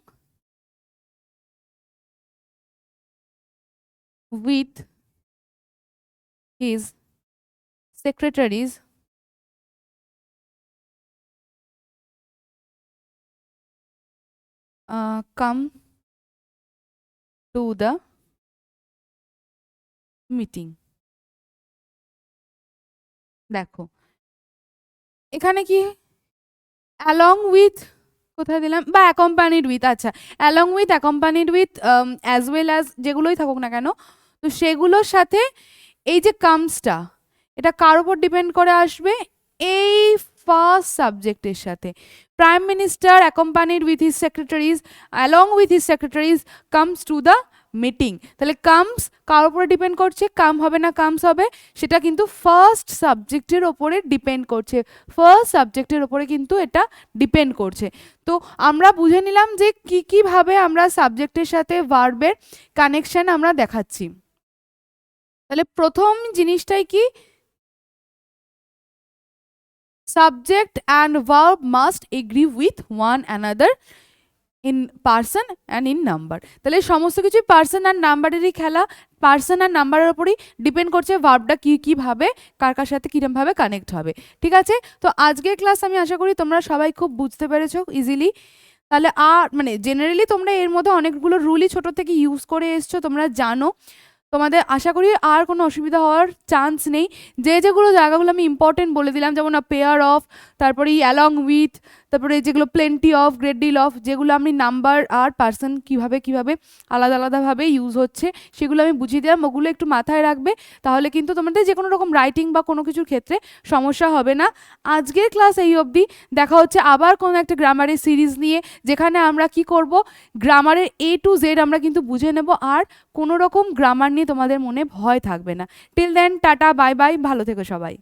with his secretaries come to the meeting। দেখো এখানে কি অ্যালং উইথ কোথায় দিলাম, বা অ্যাকম্পানিড উইথ, আচ্ছা along with, accompanied with, as well as, যেগুলোই থাকুক না কেন, তো সেগুলোর সাথে এই যে কামসটা, এটা কার উপর ডিপেন্ড করে আসবে, এই ফার্স্ট সাবজেক্টের সাথে। Prime minister accompanied with his secretaries, along with his secretaries comes to the meeting, তাহলে কামস কার উপরে ডিপেন্ড করছে, কাম হবে না কামস হবে, সেটা কিন্তু ফার্স্ট সাবজেক্টের ওপরে ডিপেন্ড করছে, ফার্স্ট সাবজেক্টের ওপরে কিন্তু এটা ডিপেন্ড করছে। তো আমরা বুঝে নিলাম যে কি কিভাবে আমরা সাবজেক্টের সাথে ভার্বের কানেকশন আমরা দেখাচ্ছি। তাহলে প্রথম জিনিসটাই কি, subject and verb must agree with one another in person and in number. তাহলে সমস্ত কিছুই পার্সন আর নাম্বারেরই খেলা, পার্সন আর নাম্বারের ওপরই ডিপেন্ড করছে ভার্বটা কীভাবে কার কার সাথে কীরকমভাবে কানেক্ট হবে। ঠিক আছে, তো আজকের ক্লাস আমি আশা করি তোমরা সবাই খুব বুঝতে পেরেছো ইজিলি। তাহলে আর মানে জেনারেলি তোমরা এর মধ্যে অনেকগুলো রুলই ছোটো থেকে ইউজ করে এসছো, তোমরা জানো, তোমাদের আশা করি আর কোনো অসুবিধা হওয়ার চান্স নেই। যেগুলো জায়গাগুলো আমি ইম্পর্টেন্ট বলে দিলাম, যেমন পেয়ার অফ, তারপরে অ্যালং উইথ, তারপরে যেগুলো plenty of, great deal of, যেগুলো আমি নাম্বার আর পার্সন কীভাবে আলাদা আলাদাভাবে ইউজ হচ্ছে সেগুলো আমি বুঝিয়ে দিলাম, ওগুলো একটু মাথায় রাখবে, তাহলে কিন্তু তোমাদের যে কোনো রকম রাইটিং বা কোনো কিছুর ক্ষেত্রে সমস্যা হবে না। আজকের ক্লাস এই অবধি, দেখা হচ্ছে আবার কোনো একটা গ্রামারের সিরিজ নিয়ে, যেখানে আমরা কি করব, গ্রামারের A to Z আমরা কিন্তু বুঝে নেব, আর কোনো রকম গ্রামার নিয়ে তোমাদের মনে ভয় থাকবে না। Till then tata, bye bye, ভালো থেকো সবাই।